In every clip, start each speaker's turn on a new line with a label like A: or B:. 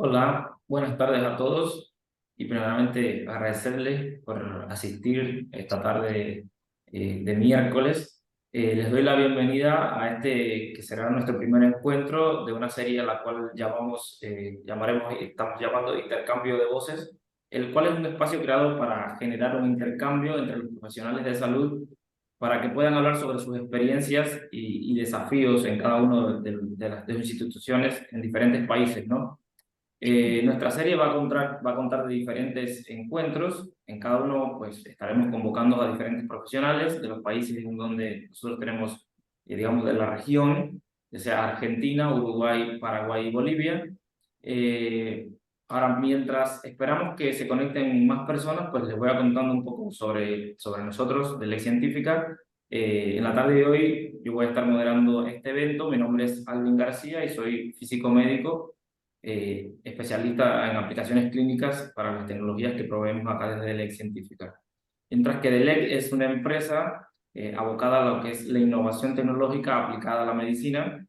A: Hola, buenas tardes a todos y primeramente agradecerles por asistir esta tarde de miércoles. Les doy la bienvenida a este que será nuestro primer encuentro de una serie a la cual estamos llamando Intercambio de Voces, el cual es un espacio creado para generar un intercambio entre los profesionales de salud para que puedan hablar sobre sus experiencias y desafíos en cada uno de las instituciones en diferentes países, ¿no? Nuestra serie va a contar de diferentes encuentros. En cada uno, pues, estaremos convocando a diferentes profesionales de los países en donde nosotros tenemos, digamos, de la región, ya sea Argentina, Uruguay, Paraguay y Bolivia. Eh, Ahora, mientras esperamos que se conecten más personas, pues les voy a contando un poco sobre nosotros, de Ley Científica. En la tarde de hoy yo voy a estar moderando este evento. Mi nombre es Alvin García y soy físico médico, especialista en aplicaciones clínicas para las tecnologías que proveemos acá desde DELEC Científica. Mientras que DELEC es una empresa abocada a lo que es la innovación tecnológica aplicada a la medicina.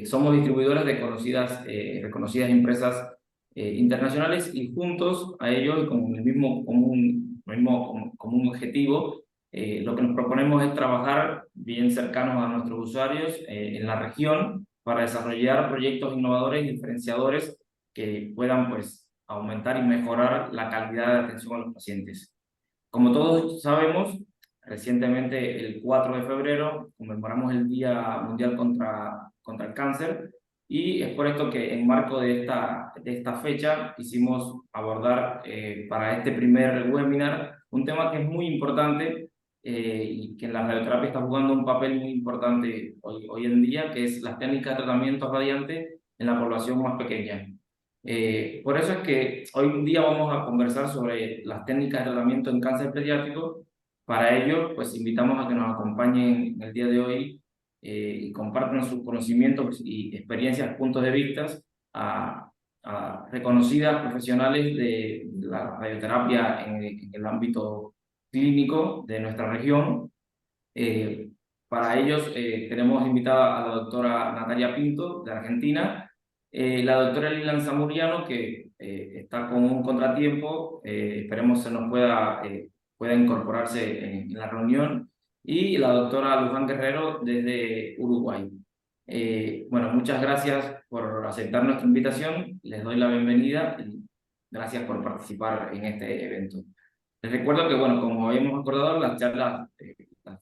A: Somos distribuidores de reconocidas empresas internacionales, y juntos a ellos y con el común objetivo, lo que nos proponemos es trabajar bien cercanos a nuestros usuarios en la región para desarrollar proyectos innovadores y diferenciadores que puedan, pues, aumentar y mejorar la calidad de atención a los pacientes. Como todos sabemos, recientemente, el 4 de febrero, conmemoramos el Día Mundial contra el Cáncer, y es por esto que en marco de esta fecha quisimos abordar para este primer webinar un tema que es muy importante, y que en la radioterapia está jugando un papel muy importante hoy en día, que es las técnicas de tratamiento radiante en la población más pequeña. Por eso es que hoy en día vamos a conversar sobre las técnicas de tratamiento en cáncer pediátrico. Para ello, pues invitamos a que nos acompañen en el día de hoy y compartan sus conocimientos y experiencias, puntos de vista a reconocidas profesionales de la radioterapia en el ámbito clínico de nuestra región. Eh, para ellos tenemos invitada a la doctora Natalia Pinto, de Argentina, la doctora Lilan Zamuriano, que está con un contratiempo, esperemos se nos pueda incorporarse en la reunión, y la doctora Luján Guerrero desde Uruguay. Bueno, muchas gracias por aceptar nuestra invitación, les doy la bienvenida y gracias por participar en este evento. Les recuerdo que, bueno, como habíamos acordado, las charlas,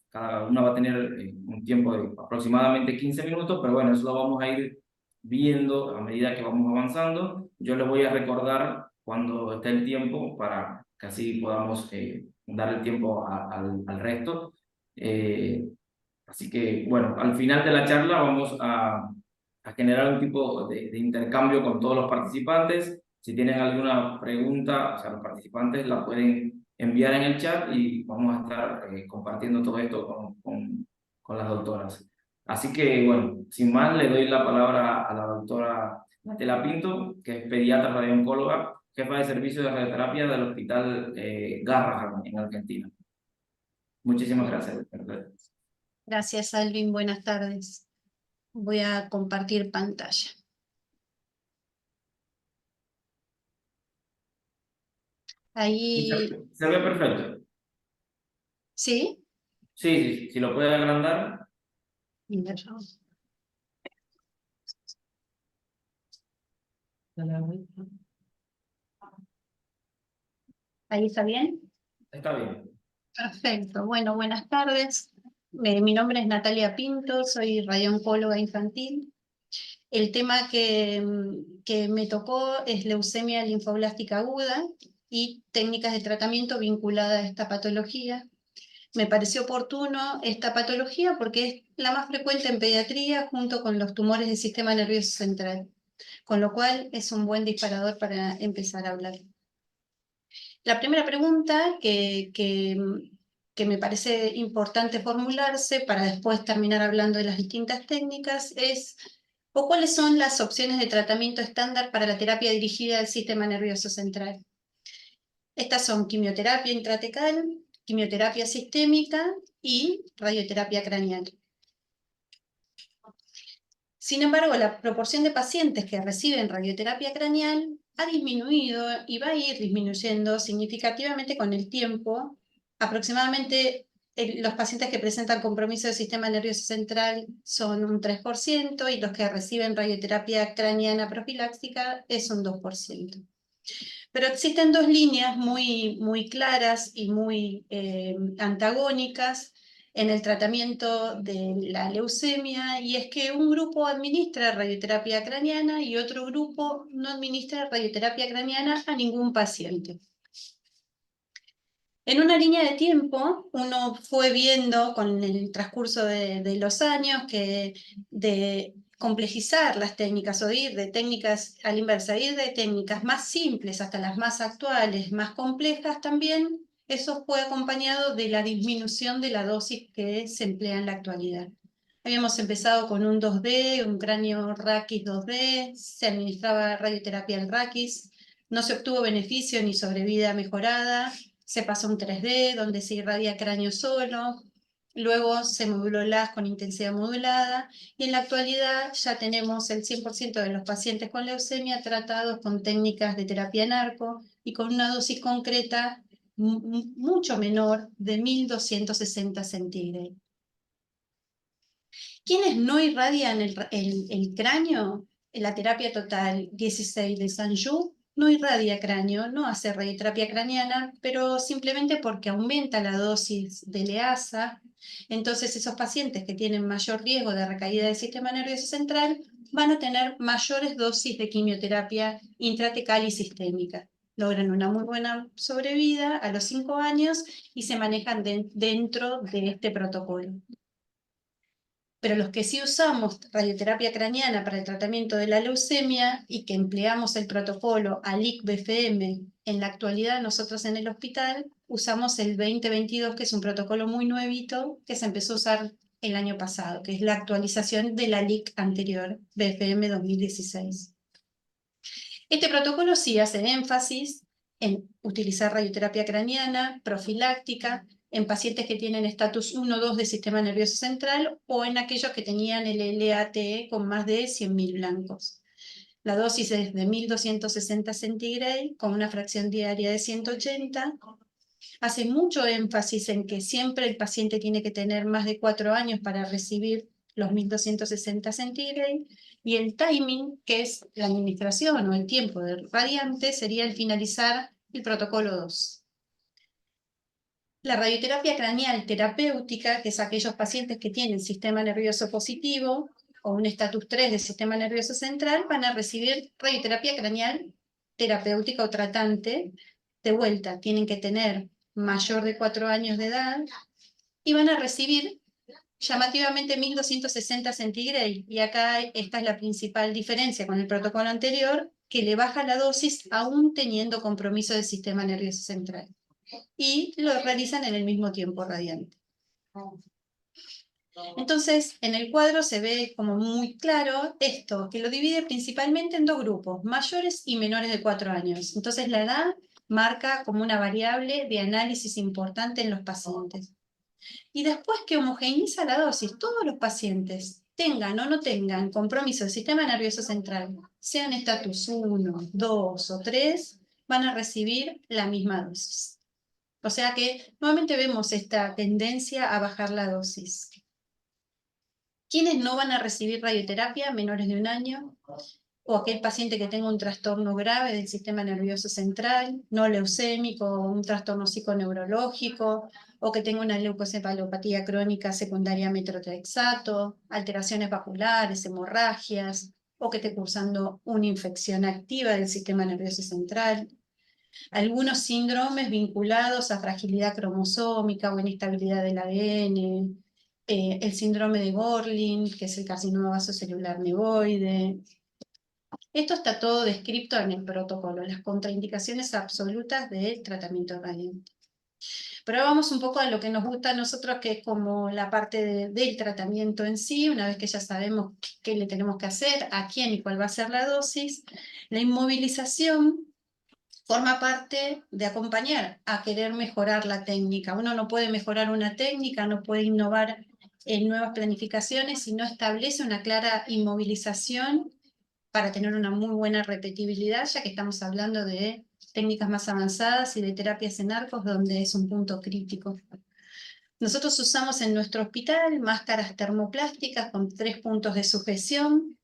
A: cada una va a tener un tiempo de aproximadamente 15 minutos, pero bueno, eso lo vamos a ir viendo a medida que vamos avanzando. Yo les voy a recordar cuando esté el tiempo para que así podamos dar el tiempo al resto. Eh, Así que, bueno, al final de la charla vamos a generar un tipo de intercambio con todos los participantes. Si tienen alguna pregunta, o sea, los participantes la pueden enviar en el chat y vamos a estar compartiendo todo esto con las doctoras. Así que, bueno, sin más, le doy la palabra a la doctora Natela Pinto, que es pediatra radiooncóloga, jefa de servicio de radioterapia del Hospital Garrahan en Argentina. Muchísimas gracias.
B: Gracias, Alvin. Buenas tardes. Voy a compartir pantalla. Ahí,
A: Se ve perfecto.
B: ¿sí?
A: Sí, sí, si lo puede agrandar.
B: ¿Ahí está bien?
A: Está bien.
B: Perfecto. Bueno, buenas tardes. Mi nombre es Natalia Pinto, soy radiooncóloga infantil. El tema que me tocó es leucemia linfoblástica aguda y técnicas de tratamiento vinculadas a esta patología. Me pareció oportuno esta patología porque es la más frecuente en pediatría junto con los tumores del sistema nervioso central, con lo cual es un buen disparador para empezar a hablar. La primera pregunta que me parece importante formularse para después terminar hablando de las distintas técnicas es: ¿o cuáles son las opciones de tratamiento estándar para la terapia dirigida al sistema nervioso central? Estas son quimioterapia intratecal, quimioterapia sistémica y radioterapia craneal. Sin embargo, la proporción de pacientes que reciben radioterapia craneal ha disminuido y va a ir disminuyendo significativamente con el tiempo. Aproximadamente los pacientes que presentan compromiso del sistema nervioso central son un 3% y los que reciben radioterapia craneana profiláctica es un 2%. Pero existen dos líneas muy claras y muy antagónicas en el tratamiento de la leucemia, y es que un grupo administra radioterapia craneana y otro grupo no administra radioterapia craneana a ningún paciente. En una línea de tiempo, uno fue viendo con el transcurso de los años que de complejizar las técnicas o ir de técnicas a la inversa, ir de técnicas más simples hasta las más actuales, más complejas también, eso fue acompañado de la disminución de la dosis que se emplea en la actualidad. Habíamos empezado con un 2D, un cráneo raquis 2D, se administraba radioterapia al raquis, no se obtuvo beneficio ni sobrevida mejorada. Se pasó a un 3D, donde se irradia cráneo solo, luego se moduló LAS con intensidad modulada, y en la actualidad ya tenemos el 100% de los pacientes con leucemia tratados con técnicas de terapia narco y con una dosis concreta mucho menor de 1260 centígrados. ¿Quiénes no irradian el cráneo? En la terapia total 16 de Sanju no irradia cráneo, no hace radioterapia craneana, pero simplemente porque aumenta la dosis de LEASA. Entonces esos pacientes que tienen mayor riesgo de recaída del sistema nervioso central van a tener mayores dosis de quimioterapia intratecal y sistémica. Logran una muy buena sobrevida a los 5 años y se manejan dentro de este protocolo. Pero los que sí usamos radioterapia craneana para el tratamiento de la leucemia y que empleamos el protocolo ALIC-BFM, en la actualidad nosotros en el hospital usamos el 2022, que es un protocolo muy nuevito que se empezó a usar el año pasado, que es la actualización del ALIC anterior, BFM 2016. Este protocolo sí hace énfasis en utilizar radioterapia craneana, profiláctica, en pacientes que tienen estatus 1-2 del sistema nervioso central o en aquellos que tenían el LATE con más de 100.000 blancos. La dosis es de 1260 centígrados con una fracción diaria de 180. Hace mucho énfasis en que siempre el paciente tiene que tener más de 4 años para recibir los 1260 centígrados, y el timing, que es la administración o el tiempo del radiante, sería el finalizar el protocolo 2. La radioterapia craneal terapéutica, que es aquellos pacientes que tienen sistema nervioso positivo o un estatus 3 del sistema nervioso central, van a recibir radioterapia craneal terapéutica o tratante. De vuelta, tienen que tener mayor de 4 años de edad y van a recibir llamativamente 1260 centígrados. Y acá esta es la principal diferencia con el protocolo anterior, que le baja la dosis aún teniendo compromiso del sistema nervioso central. Y lo realizan en el mismo tiempo radiante. Entonces, en el cuadro se ve como muy claro esto, que lo divide principalmente en dos grupos, mayores y menores de 4 años. Entonces, la edad marca como una variable de análisis importante en los pacientes. Y después que homogeneiza la dosis, todos los pacientes, tengan o no tengan compromiso del sistema nervioso central, sean estatus 1, 2 o 3, van a recibir la misma dosis. O sea que nuevamente vemos esta tendencia a bajar la dosis. ¿Quiénes no van a recibir radioterapia? Menores de 1 año, o aquel paciente que tenga un trastorno grave del sistema nervioso central, no leucémico, o un trastorno psiconeurológico, o que tenga una leucocefalopatía crónica secundaria a metotrexato, alteraciones vasculares, hemorragias, o que esté cursando una infección activa del sistema nervioso central. Algunos síndromes vinculados a fragilidad cromosómica o inestabilidad del ADN, el síndrome de Gorlin, que es el carcinoma vasocelular nevoide. Esto está todo descrito en el protocolo, las contraindicaciones absolutas del tratamiento radiante. Pero ahora vamos un poco a lo que nos gusta a nosotros, que es como la parte del tratamiento en sí. Una vez que ya sabemos qué le tenemos que hacer, a quién y cuál va a ser la dosis, la inmovilización forma parte de acompañar a querer mejorar la técnica. Uno no puede mejorar una técnica, no puede innovar en nuevas planificaciones y no establece una clara inmovilización para tener una muy buena repetibilidad, ya que estamos hablando de técnicas más avanzadas y de terapias en arcos, donde es un punto crítico. Nosotros usamos en nuestro hospital máscaras termoplásticas con 3 puntos de sujeción,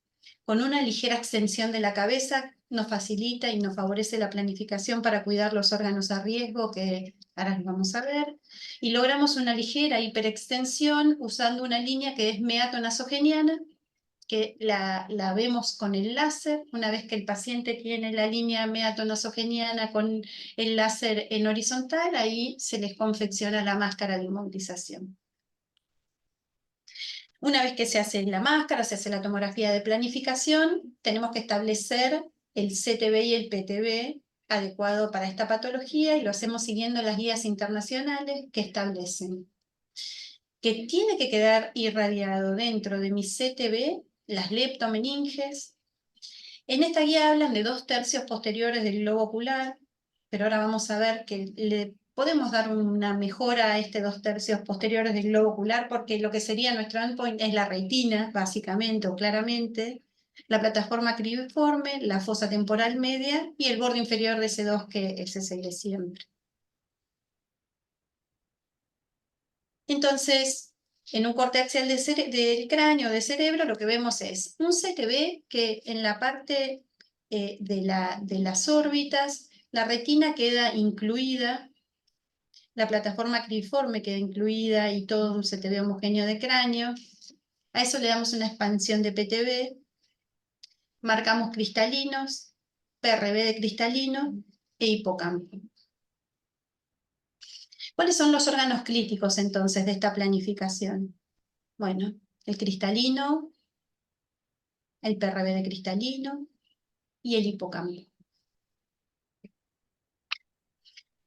B: con una ligera extensión de la cabeza, nos facilita y nos favorece la planificación para cuidar los órganos a riesgo, que ahora los vamos a ver, y logramos una ligera hiperextensión usando una línea que es meatonasogeniana, que la vemos con el láser. Una vez que el paciente tiene la línea meatonasogeniana con el láser en horizontal, ahí se les confecciona la máscara de inmovilización. Una vez que se hace la máscara, se hace la tomografía de planificación, tenemos que establecer el CTB y el PTB adecuado para esta patología y lo hacemos siguiendo las guías internacionales que establecen que tiene que quedar irradiado dentro de mi CTB las leptomeninges. En esta guía hablan de 2/3 posteriores del globo ocular, pero ahora vamos a ver que le podemos dar una mejora a este 2/3 posteriores del globo ocular, porque lo que sería nuestro endpoint es la retina, básicamente o claramente, la plataforma cribiforme, la fosa temporal media y el borde inferior de C2, que ese se ve siempre. Entonces, en un corte axial del cráneo, de cerebro, lo que vemos es un CTB que en la parte de las órbitas, la retina queda incluida, la plataforma cribiforme queda incluida y todo un CTB homogéneo de cráneo. A eso le damos una expansión de PTB, marcamos cristalinos, PRB de cristalino e hipocampo. ¿Cuáles son los órganos críticos entonces de esta planificación? Bueno, el cristalino, el PRB de cristalino y el hipocampo.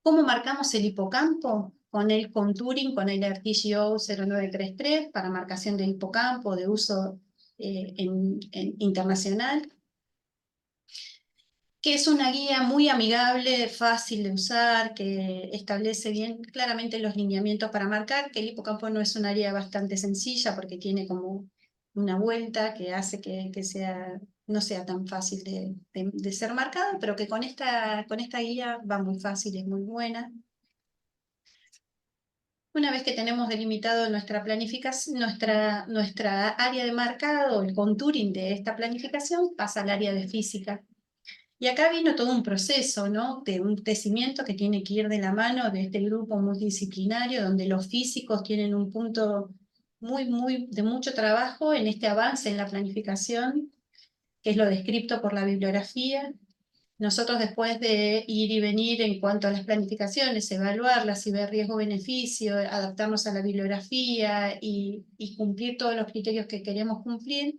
B: ¿Cómo marcamos el hipocampo? Con el contouring, con el RTGO 0933 para marcación del hipocampo de uso internacional, que es una guía muy amigable, fácil de usar, que establece bien claramente los lineamientos para marcar, que el hipocampo no es un área bastante sencilla porque tiene como una vuelta que hace que no sea tan fácil de ser marcado, pero que con esta guía va muy fácil, es muy buena. Una vez que tenemos delimitado nuestra planificación, nuestra área de marcado, el contouring de esta planificación, pasa al área de física. Y acá vino todo un proceso, ¿no? De un crecimiento que tiene que ir de la mano de este grupo multidisciplinario, donde los físicos tienen un punto de mucho trabajo en este avance en la planificación, que es lo descrito por la bibliografía. Nosotros, después de ir y venir en cuanto a las planificaciones, evaluarlas y ver riesgo-beneficio, adaptarnos a la bibliografía y cumplir todos los criterios que queremos cumplir,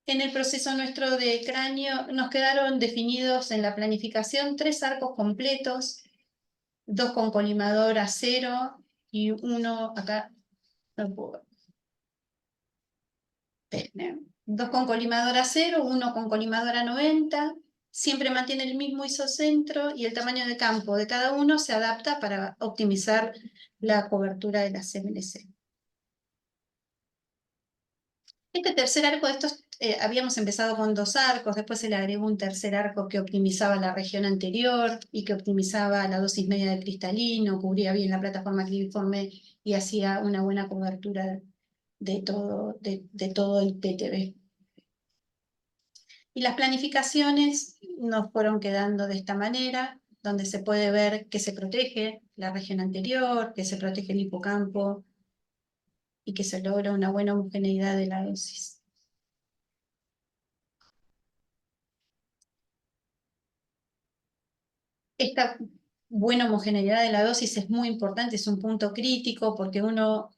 B: en el proceso nuestro de cráneo nos quedaron definidos en la planificación 3 arcos completos, 2 con colimador acero y uno acá, no puedo ver, 2 con colimador acero, 1 con colimador a 90, siempre mantiene el mismo isocentro y el tamaño de campo de cada uno se adapta para optimizar la cobertura de la CMLC. Este tercer arco de estos, habíamos empezado con 2 arcos, después se le agregó un tercer arco que optimizaba la región anterior y que optimizaba la dosis media de cristalino, cubría bien la plataforma cribiforme y hacía una buena cobertura de todo el PTB. Y las planificaciones nos fueron quedando de esta manera, donde se puede ver que se protege la región anterior, que se protege el hipocampo y que se logra una buena homogeneidad de la dosis. Esta buena homogeneidad de la dosis es muy importante, es un punto crítico porque uno,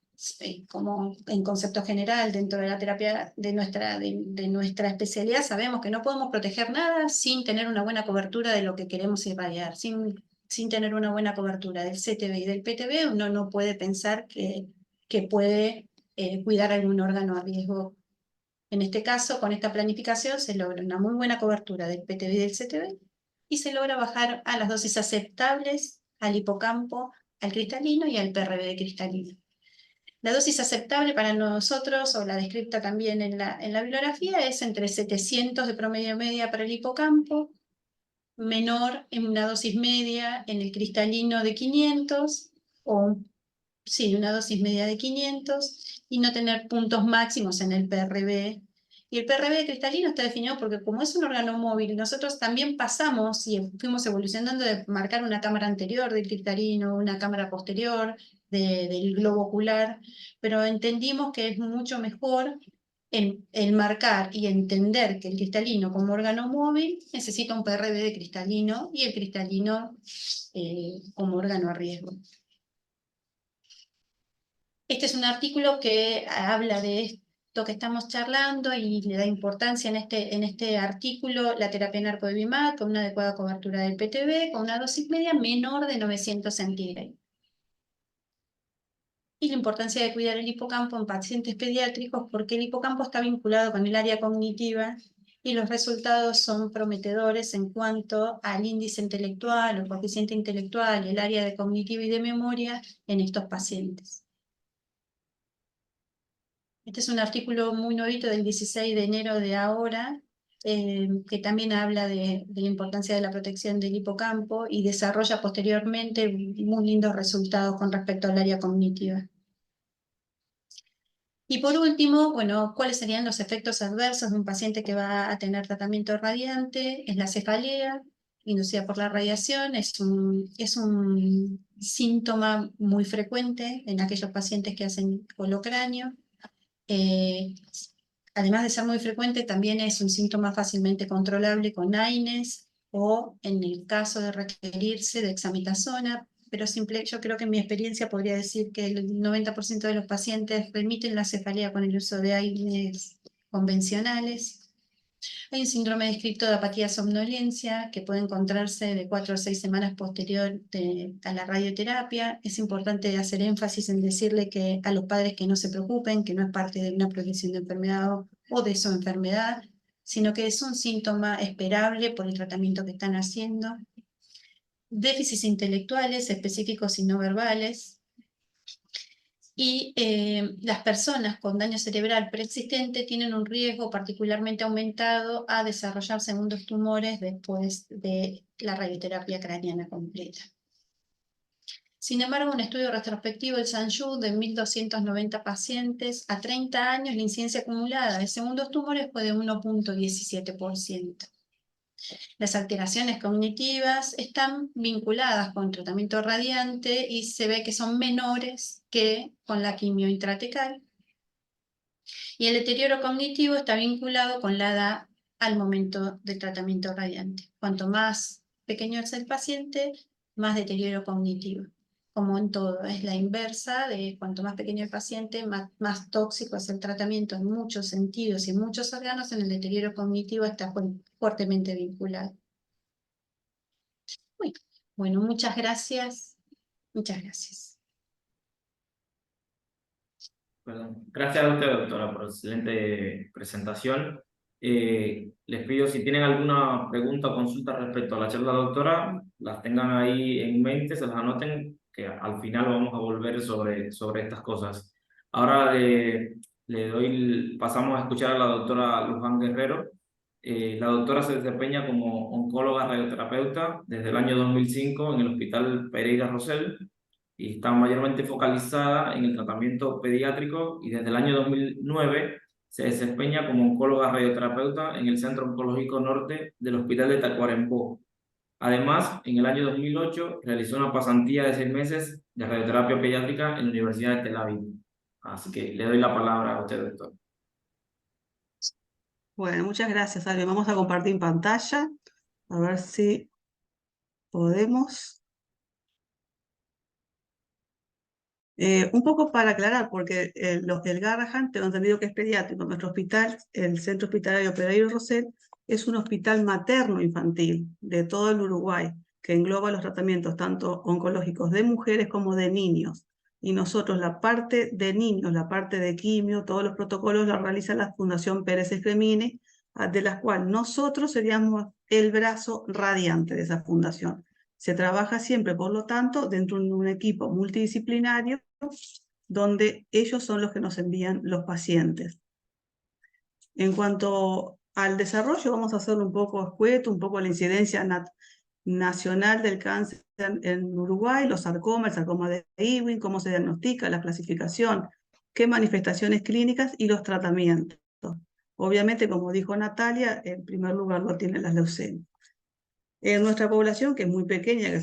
B: como en concepto general dentro de la terapia de nuestra especialidad, sabemos que no podemos proteger nada sin tener una buena cobertura de lo que queremos irradiar. Sin tener una buena cobertura del CTB y del PTB, uno no puede pensar que puede cuidar algún órgano a riesgo. En este caso, con esta planificación se logra una muy buena cobertura del PTB y del CTB y se logra bajar a las dosis aceptables al hipocampo, al cristalino y al PRB de cristalino. La dosis aceptable para nosotros, o la descrita también en la bibliografía, es entre 700 de promedio media para el hipocampo, menor en una dosis media en el cristalino de 500, o sí, una dosis media de 500, y no tener puntos máximos en el PRB. Y el PRB cristalino está definido porque como es un órgano móvil, nosotros también pasamos y fuimos evolucionando de marcar una cámara anterior del cristalino, una cámara posterior del globo ocular, pero entendimos que es mucho mejor el marcar y entender que el cristalino como órgano móvil necesita un PRB de cristalino y el cristalino como órgano a riesgo. Este es un artículo que habla de esto que estamos charlando y le da importancia en este artículo la terapia narcodebimat con una adecuada cobertura del PTB con una dosis media menor de 900 centígrados. Y la importancia de cuidar el hipocampo en pacientes pediátricos porque el hipocampo está vinculado con el área cognitiva y los resultados son prometedores en cuanto al índice intelectual o coeficiente intelectual y el área de cognitiva y de memoria en estos pacientes. Este es un artículo muy nuevito del 16 de enero de ahora, que también habla de la importancia de la protección del hipocampo y desarrolla posteriormente muy lindos resultados con respecto al área cognitiva. Y por último, bueno, ¿cuáles serían los efectos adversos de un paciente que va a tener tratamiento radiante? Es la cefalea inducida por la radiación, es un síntoma muy frecuente en aquellos pacientes que hacen holocráneo. Además de ser muy frecuente, también es un síntoma fácilmente controlable con AINES o en el caso de requerirse de dexametasona, pero yo creo que en mi experiencia podría decir que el 90% de los pacientes remiten la cefalea con el uso de AINES convencionales. Hay un síndrome descrito de apatía somnolencia que puede encontrarse de 4 a 6 semanas posterior a la radioterapia. Es importante hacer énfasis en decirle que a los padres que no se preocupen, que no es parte de una progresión de enfermedad o de su enfermedad, sino que es un síntoma esperable por el tratamiento que están haciendo. Déficits intelectuales específicos y no verbales. Y las personas con daño cerebral preexistente tienen un riesgo particularmente aumentado a desarrollar segundos tumores después de la radioterapia craneana completa. Sin embargo, un estudio retrospectivo del Sanju de 1.290 pacientes a 30 años, la incidencia acumulada de segundos tumores fue de 1.17%. Las alteraciones cognitivas están vinculadas con tratamiento radiante y se ve que son menores que con la quimio intratecal. Y el deterioro cognitivo está vinculado con la edad al momento del tratamiento radiante. Cuanto más pequeño es el paciente, más deterioro cognitivo. Como en todo, es la inversa de cuanto más pequeño el paciente, más tóxico es el tratamiento en muchos sentidos y en muchos órganos. En el deterioro cognitivo está fuertemente vinculado. Bueno, muchas gracias. Muchas gracias.
A: Perdón. Gracias a usted, doctora, por excelente presentación. Les pido si tienen alguna pregunta o consulta respecto a la charla, doctora, las tengan ahí en mente, se las anoten, que al final vamos a volver sobre estas cosas. Ahora pasamos a escuchar a la doctora Luján Guerrero. La doctora se desempeña como oncóloga radioterapeuta desde el año 2005 en el Hospital Pereira Rosell y está mayormente focalizada en el tratamiento pediátrico y desde el año 2009 se desempeña como oncóloga radioterapeuta en el Centro Oncológico Norte del Hospital de Tacuarembó. Además, en el año 2008 realizó una pasantía de 6 meses de radioterapia pediátrica en la Universidad de Tel Aviv. Así que le doy la palabra a usted, doctor.
C: Bueno, muchas gracias, Ale. Vamos a compartir pantalla, a ver si podemos. Un poco para aclarar, porque el Garrahan, tengo entendido que es pediátrico. Nuestro hospital, el Centro Hospitalario Pereira Rosell, es un hospital materno-infantil de todo el Uruguay, que engloba los tratamientos tanto oncológicos de mujeres como de niños. Y nosotros la parte de niños, la parte de quimio, todos los protocolos los realiza la Fundación Pérez Escremini, de la cual nosotros seríamos el brazo radiante de esa fundación. Se trabaja siempre, por lo tanto, dentro de un equipo multidisciplinario donde ellos son los que nos envían los pacientes. En cuanto al desarrollo, vamos a hacerlo un poco escueto, un poco la incidencia nacional del cáncer en Uruguay, los sarcomas, el sarcoma de Ewing, cómo se diagnostica, la clasificación, qué manifestaciones clínicas y los tratamientos. Obviamente, como dijo Natalia, en primer lugar lo tienen las leucemias. En nuestra población, que es muy pequeña, que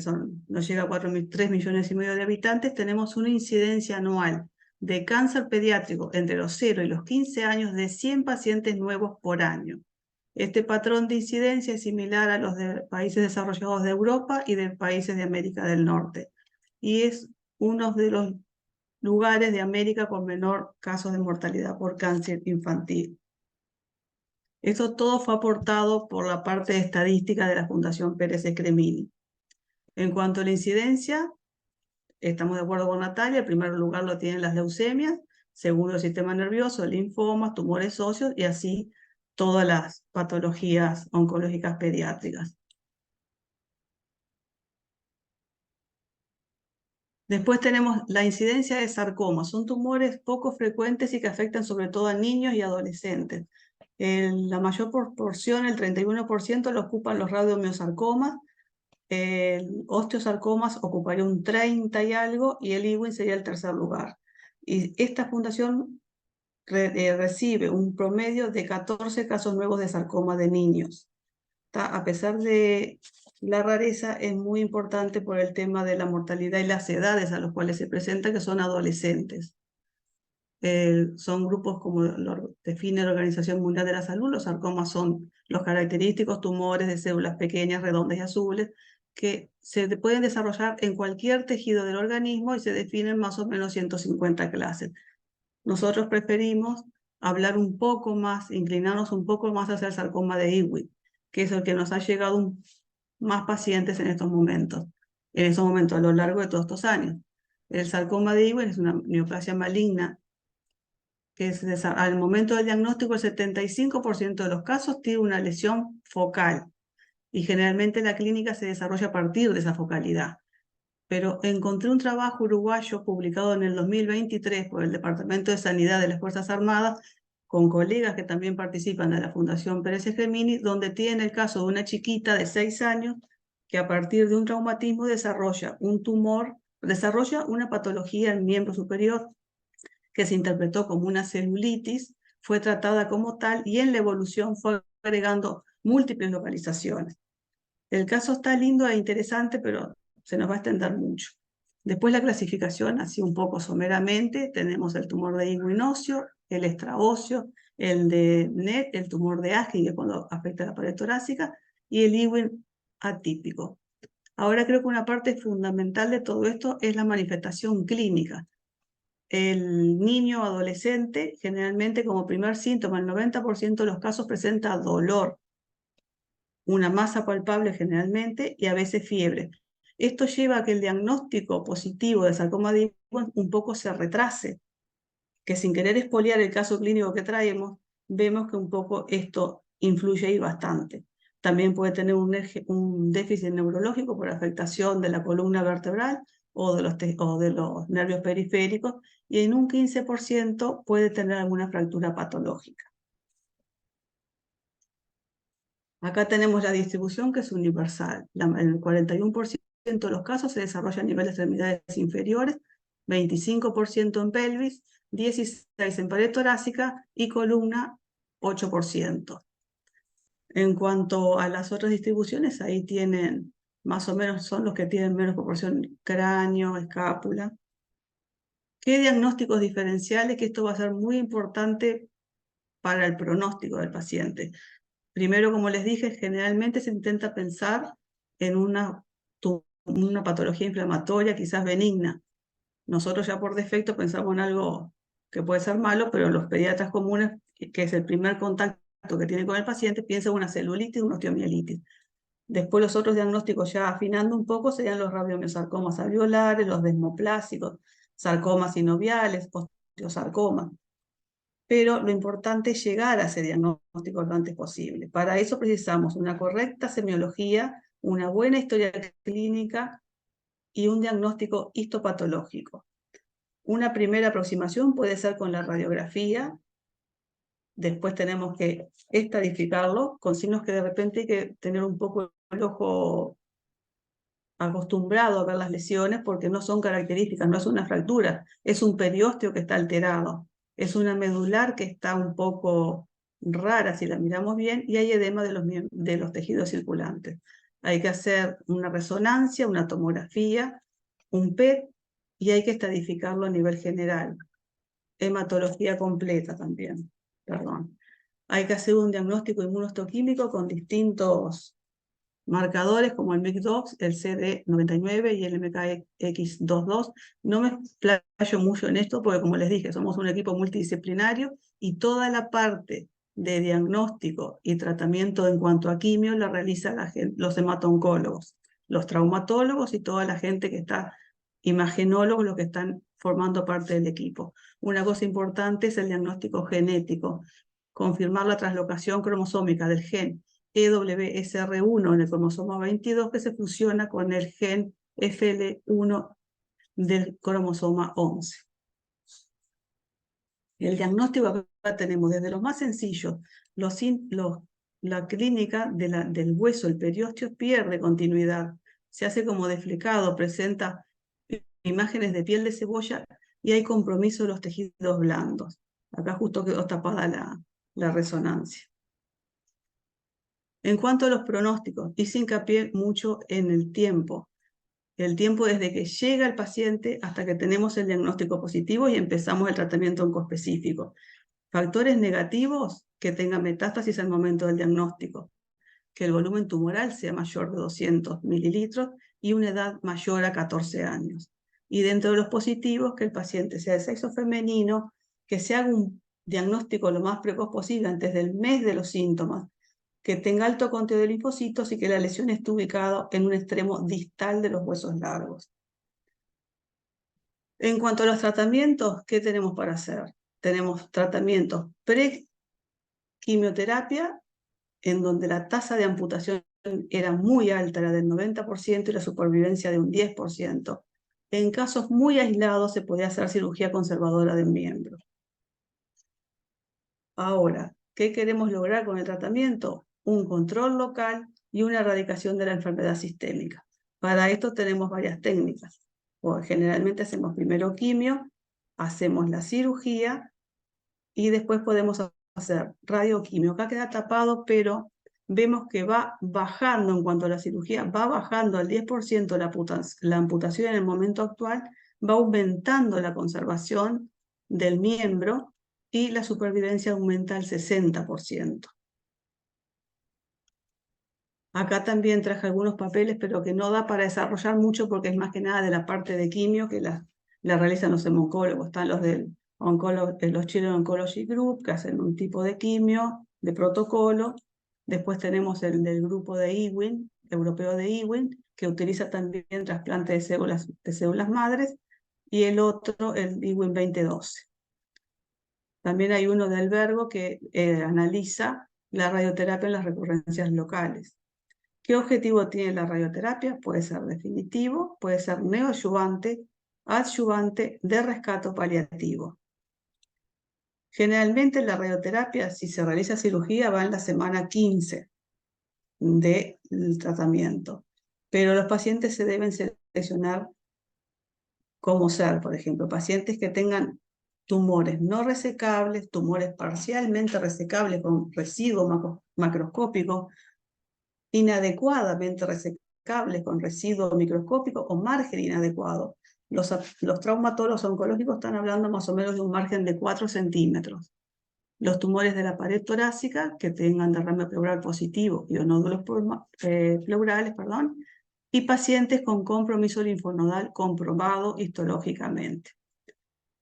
C: no llega a 3,5 millones de habitantes, tenemos una incidencia anual de cáncer pediátrico entre los 0 y los 15 años de 100 pacientes nuevos por año. Este patrón de incidencia es similar a los de países desarrollados de Europa y de países de América del Norte. Y es uno de los lugares de América con menor casos de mortalidad por cáncer infantil. Eso todo fue aportado por la parte de estadística de la Fundación Pérez Escremini. En cuanto a la incidencia, estamos de acuerdo con Natalia, en primer lugar lo tienen las leucemias, segundo el sistema nervioso, linfomas, tumores óseos y así todas las patologías oncológicas pediátricas. Después tenemos la incidencia de sarcomas. Son tumores poco frecuentes y que afectan sobre todo a niños y adolescentes. La mayor proporción, el 31%, lo ocupan los radiomiosarcomas. El osteosarcomas ocuparía un 30 y algo, y el Ewing sería el tercer lugar. Y esta fundación recibe un promedio de 14 casos nuevos de sarcoma de niños. A pesar de la rareza, es muy importante por el tema de la mortalidad y las edades a las cuales se presenta, que son adolescentes. Son grupos como lo define la Organización Mundial de la Salud. Los sarcomas son los característicos tumores de células pequeñas, redondas y azules, que se pueden desarrollar en cualquier tejido del organismo y se definen más o menos 150 clases. Nosotros preferimos hablar un poco más, inclinarnos un poco más hacia el sarcoma de Ewing, que es el que nos ha llegado más pacientes en estos momentos, a lo largo de todos estos años. El sarcoma de Ewing es una neoplasia maligna que al momento del diagnóstico el 75% de los casos tiene una lesión focal y generalmente la clínica se desarrolla a partir de esa focalidad. Pero encontré un trabajo uruguayo publicado en el 2023 por el Departamento de Sanidad de las Fuerzas Armadas con colegas que también participan de la Fundación Pérez Escremini, donde tiene el caso de una chiquita de 6 años que a partir de un traumatismo desarrolla un tumor, desarrolla una patología en el miembro superior que se interpretó como una celulitis, fue tratada como tal y en la evolución fue agregando múltiples localizaciones. El caso está lindo e interesante, pero se nos va a extender mucho. Después la clasificación, así un poco someramente, tenemos el tumor de Ewing óseo, el extraóseo, el de NET, el tumor de Aschenberg, que cuando afecta la pared torácica, y el Ewing atípico. Ahora creo que una parte fundamental de todo esto es la manifestación clínica. El niño adolescente, generalmente como primer síntoma, el 90% de los casos presenta dolor, una masa palpable generalmente y a veces fiebre. Esto lleva a que el diagnóstico positivo de sarcoma de Ewing un poco se retrase, que sin querer expoliar el caso clínico que traemos, vemos que un poco esto influye ahí bastante. También puede tener un déficit neurológico por afectación de la columna vertebral o de los nervios periféricos, y en un 15% puede tener alguna fractura patológica. Acá tenemos la distribución, que es universal. El 41% de los casos se desarrolla a nivel de extremidades inferiores, 25% en pelvis, 16% en pared torácica y columna, 8%. En cuanto a las otras distribuciones, ahí tienen, más o menos son los que tienen menos proporción, cráneo, escápula. ¿Qué diagnósticos diferenciales? Que esto va a ser muy importante para el pronóstico del paciente. Primero, como les dije, generalmente se intenta pensar en una patología inflamatoria, quizás benigna. Nosotros ya por defecto pensamos en algo que puede ser malo, pero los pediatras comunes, que es el primer contacto que tienen con el paciente, piensan en una celulitis, una osteomielitis. Después los otros diagnósticos, ya afinando un poco, serían los radiomiosarcomas alveolares, los desmoplásicos, sarcomas sinoviales, osteosarcomas. Pero lo importante es llegar a ese diagnóstico lo antes posible. Para eso precisamos una correcta semiología, una buena historia clínica y un diagnóstico histopatológico. Una primera aproximación puede ser con la radiografía. Después tenemos que estadificarlo con signos que de repente hay que tener un poco el ojo acostumbrado a ver las lesiones porque no son características, no es una fractura, es un periósteo que está alterado, es una medular que está un poco rara si la miramos bien y hay edema de los tejidos circulantes. Hay que hacer una resonancia, una tomografía, un PET y hay que estadificarlo a nivel general. Hematología completa también, perdón. Hay que hacer un diagnóstico inmunohistoquímico con distintos marcadores como el MIC2, el CD99 y el MKX22. No me explayo mucho en esto porque, como les dije, somos un equipo multidisciplinario y toda la parte de diagnóstico y tratamiento en cuanto a quimio la realizan los hemato-oncólogos, los traumatólogos y toda la gente que está, imagenólogos, los que están formando parte del equipo. Una cosa importante es el diagnóstico genético, confirmar la translocación cromosómica del gen EWSR1 en el cromosoma 22 que se fusiona con el gen FL1 del cromosoma 11. El diagnóstico acá tenemos desde los más sencillos, la clínica del hueso, el periósteo pierde continuidad, se hace como desflecado, presenta imágenes de piel de cebolla y hay compromiso de los tejidos blandos. Acá justo quedó tapada la resonancia. En cuanto a los pronósticos, hice hincapié mucho en el tiempo desde que llega el paciente hasta que tenemos el diagnóstico positivo y empezamos el tratamiento oncoespecífico. Factores negativos, que tenga metástasis al momento del diagnóstico, que el volumen tumoral sea mayor de 200 mililitros y una edad mayor a 14 años. Y dentro de los positivos, que el paciente sea de sexo femenino, que se haga un diagnóstico lo más precoz posible antes del mes de los síntomas, que tenga alto conteo de linfocitos y que la lesión esté ubicada en un extremo distal de los huesos largos. En cuanto a los tratamientos, ¿qué tenemos para hacer? Tenemos tratamientos pre-quimioterapia, en donde la tasa de amputación era muy alta, era del 90% y la supervivencia de un 10%. En casos muy aislados se podía hacer cirugía conservadora del miembro. Ahora, ¿qué queremos lograr con el tratamiento? Un control local y una erradicación de la enfermedad sistémica. Para esto tenemos varias técnicas. Generalmente hacemos primero quimio, hacemos la cirugía y después podemos hacer radioquimio. Acá queda tapado, pero vemos que va bajando en cuanto a la cirugía, va bajando al 10% la amputación en el momento actual, va aumentando la conservación del miembro y la supervivencia aumenta al 60%. Acá también traje algunos papeles, pero que no da para desarrollar mucho porque es más que nada de la parte de quimio que la realizan los hemoncólogos. Están los los Children's Oncology Group, que hacen un tipo de quimio, de protocolo. Después tenemos el del grupo de Ewing, europeo de Ewing, que utiliza también trasplante de células madres, y el otro, el Ewing 2012. También hay uno de Albergo que analiza la radioterapia en las recurrencias locales. ¿Qué objetivo tiene la radioterapia? Puede ser definitivo, puede ser neoadyuvante, adyuvante, de rescate paliativo. Generalmente la radioterapia, si se realiza cirugía, va en la semana 15 del tratamiento, pero los pacientes se deben seleccionar como ser, por ejemplo, pacientes que tengan tumores no resecables, tumores parcialmente resecables con residuo macroscópico, inadecuadamente resecables con residuo microscópico o margen inadecuado. Los traumatólogos oncológicos están hablando más o menos de un margen de 4 centímetros. Los tumores de la pared torácica que tengan derrame pleural positivo y nódulos pleurales, y pacientes con compromiso linfonodal comprobado histológicamente.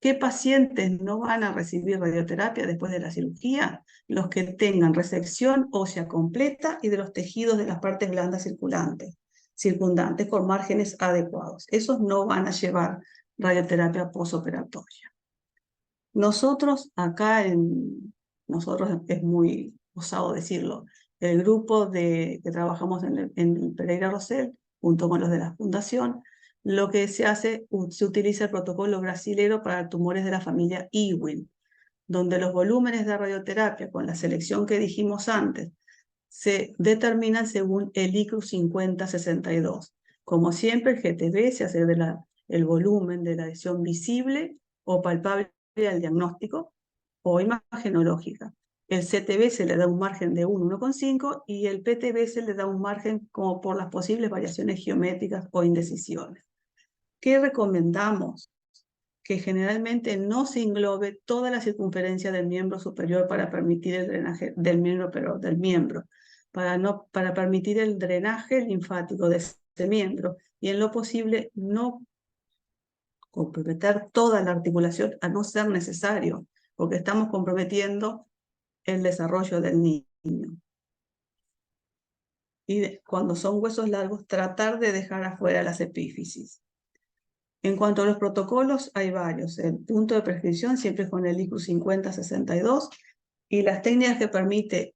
C: ¿Qué pacientes no van a recibir radioterapia después de la cirugía? Los que tengan resección ósea completa y de los tejidos de las partes blandas circundantes con márgenes adecuados. Esos no van a llevar radioterapia posoperatoria. Nosotros acá, nosotros es muy osado decirlo, el grupo que trabajamos en Pereira Rosell, junto con los de la fundación, lo que se utiliza el protocolo brasilero para tumores de la familia Ewing, donde los volúmenes de radioterapia con la selección que dijimos antes se determinan según el ICRU 5062. Como siempre, el GTB se hace el volumen de la lesión visible o palpable al diagnóstico o imagenológica. El CTB se le da un margen de 1,5 y el PTB se le da un margen como por las posibles variaciones geométricas o indecisiones. ¿Qué recomendamos? Que generalmente no se englobe toda la circunferencia del miembro superior para permitir el drenaje del miembro, para permitir el drenaje linfático de ese miembro y en lo posible no comprometer toda la articulación a no ser necesario, porque estamos comprometiendo el desarrollo del niño. Y cuando son huesos largos, tratar de dejar afuera las epífisis. En cuanto a los protocolos, hay varios. El punto de prescripción siempre es con el ICRU 5062 y las técnicas que permite,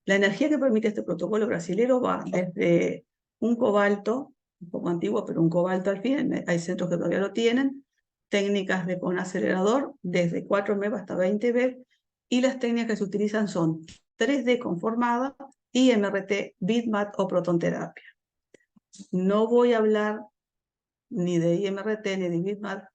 C: la energía que permite este protocolo brasilero va desde un cobalto, un poco antiguo, pero un cobalto al fin, hay centros que todavía lo tienen, técnicas con acelerador desde 4 MeV hasta 20 MeV, y las técnicas que se utilizan son 3D conformada y MRT, bitmap o protonterapia. No voy a hablar ni de IMRT ni de bitmap,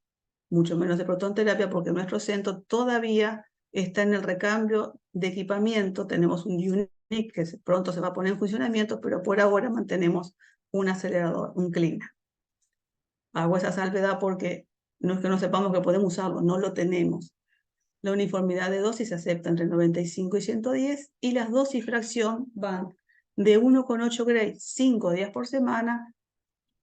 C: mucho menos de protonterapia, porque nuestro centro todavía está en el recambio de equipamiento. Tenemos un UNIC que pronto se va a poner en funcionamiento, pero por ahora mantenemos un acelerador, un CLINA. Hago esa salvedad porque no es que no sepamos que podemos usarlo, no lo tenemos. La uniformidad de dosis se acepta entre 95 y 110 y las dosis fracción van de 1,8 Gray 5 días por semana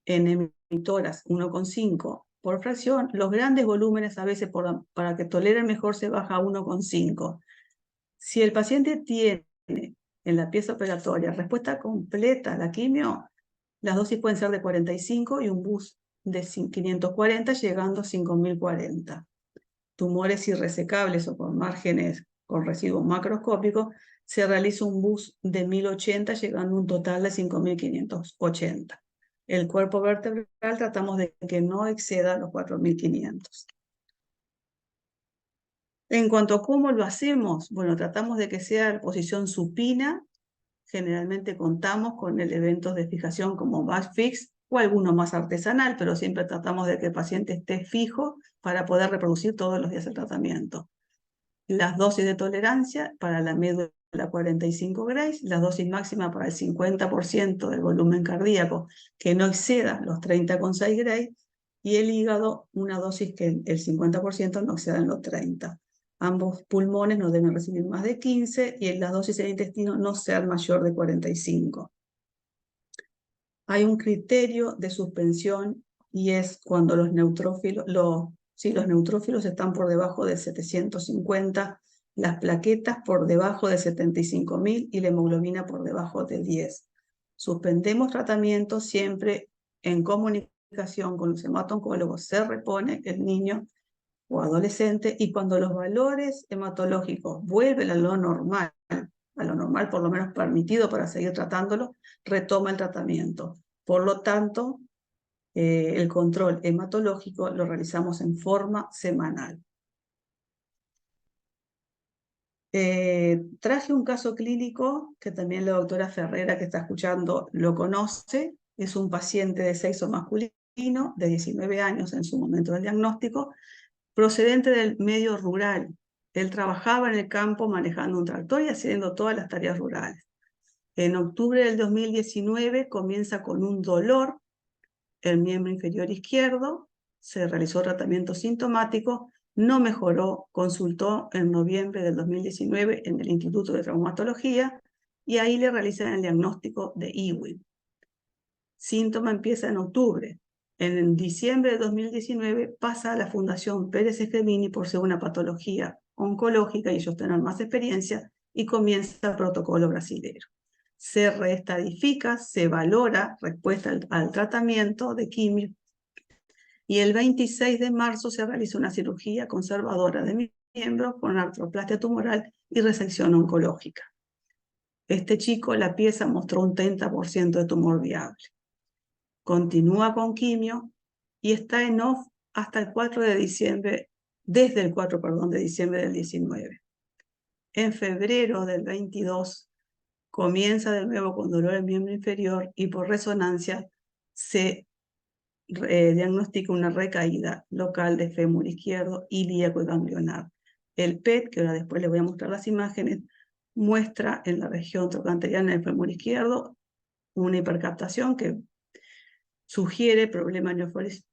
C: en emitoras 1,5 por fracción. Los grandes volúmenes a veces para que toleren mejor se baja a 1,5. Si el paciente tiene en la pieza operatoria respuesta completa a la quimio, las dosis pueden ser de 45 y un bus de 540 llegando a 5040. Tumores irresecables o con márgenes con residuos macroscópicos, se realiza un bus de 1080 llegando a un total de 5580. El cuerpo vertebral tratamos de que no exceda los 4500. En cuanto a cómo lo hacemos, bueno, tratamos de que sea la posición supina. Generalmente contamos con elementos de fijación como back fix o alguno más artesanal, pero siempre tratamos de que el paciente esté fijo para poder reproducir todos los días el tratamiento. Las dosis de tolerancia para la médula 45 Gray, la dosis máxima para el 50% del volumen cardíaco que no exceda los 30,6 Gray, y el hígado una dosis que el 50% no exceda en los 30. Ambos pulmones no deben recibir más de 15 y las dosis en el intestino no ser mayor de 45. Hay un criterio de suspensión y es cuando los neutrófilos están por debajo de 750, las plaquetas por debajo de 75.000 y la hemoglobina por debajo de 10. Suspendemos tratamiento siempre en comunicación con los hemato-oncólogos. Se repone el niño o adolescente y cuando los valores hematológicos vuelven a lo normal por lo menos permitido para seguir tratándolo, retoma el tratamiento. Por lo tanto, el control hematológico lo realizamos en forma semanal. Traje un caso clínico que también la doctora Ferrera, que está escuchando, lo conoce. Es un paciente de sexo masculino de 19 años en su momento del diagnóstico, procedente del medio rural. Él trabajaba en el campo manejando un tractor y haciendo todas las tareas rurales. En octubre del 2019 comienza con un dolor el miembro inferior izquierdo, se realizó tratamiento sintomático, no mejoró, consultó en noviembre del 2019 en el Instituto de Traumatología y ahí le realizan el diagnóstico de Ewing. Síntoma empieza en octubre. En diciembre de 2019 pasa a la Fundación Pérez Escremini por ser una patología oncológica y ellos tienen más experiencia y comienza el protocolo brasilero. Se reestadifica, se valora respuesta al tratamiento de quimio y el 26 de marzo se realiza una cirugía conservadora de miembro con artroplastia tumoral y resección oncológica. Este chico, la pieza mostró un 30% de tumor viable. Continúa con quimio y está en off hasta el 4 de diciembre, desde el 4, perdón, de diciembre del 19. En febrero del 22 comienza de nuevo con dolor en miembro inferior y por resonancia se diagnostica una recaída local de fémur izquierdo, ilíaco y ganglionar. El PET, que ahora después les voy a mostrar las imágenes, muestra en la región trochanteriana del fémur izquierdo una hipercaptación que sugiere problema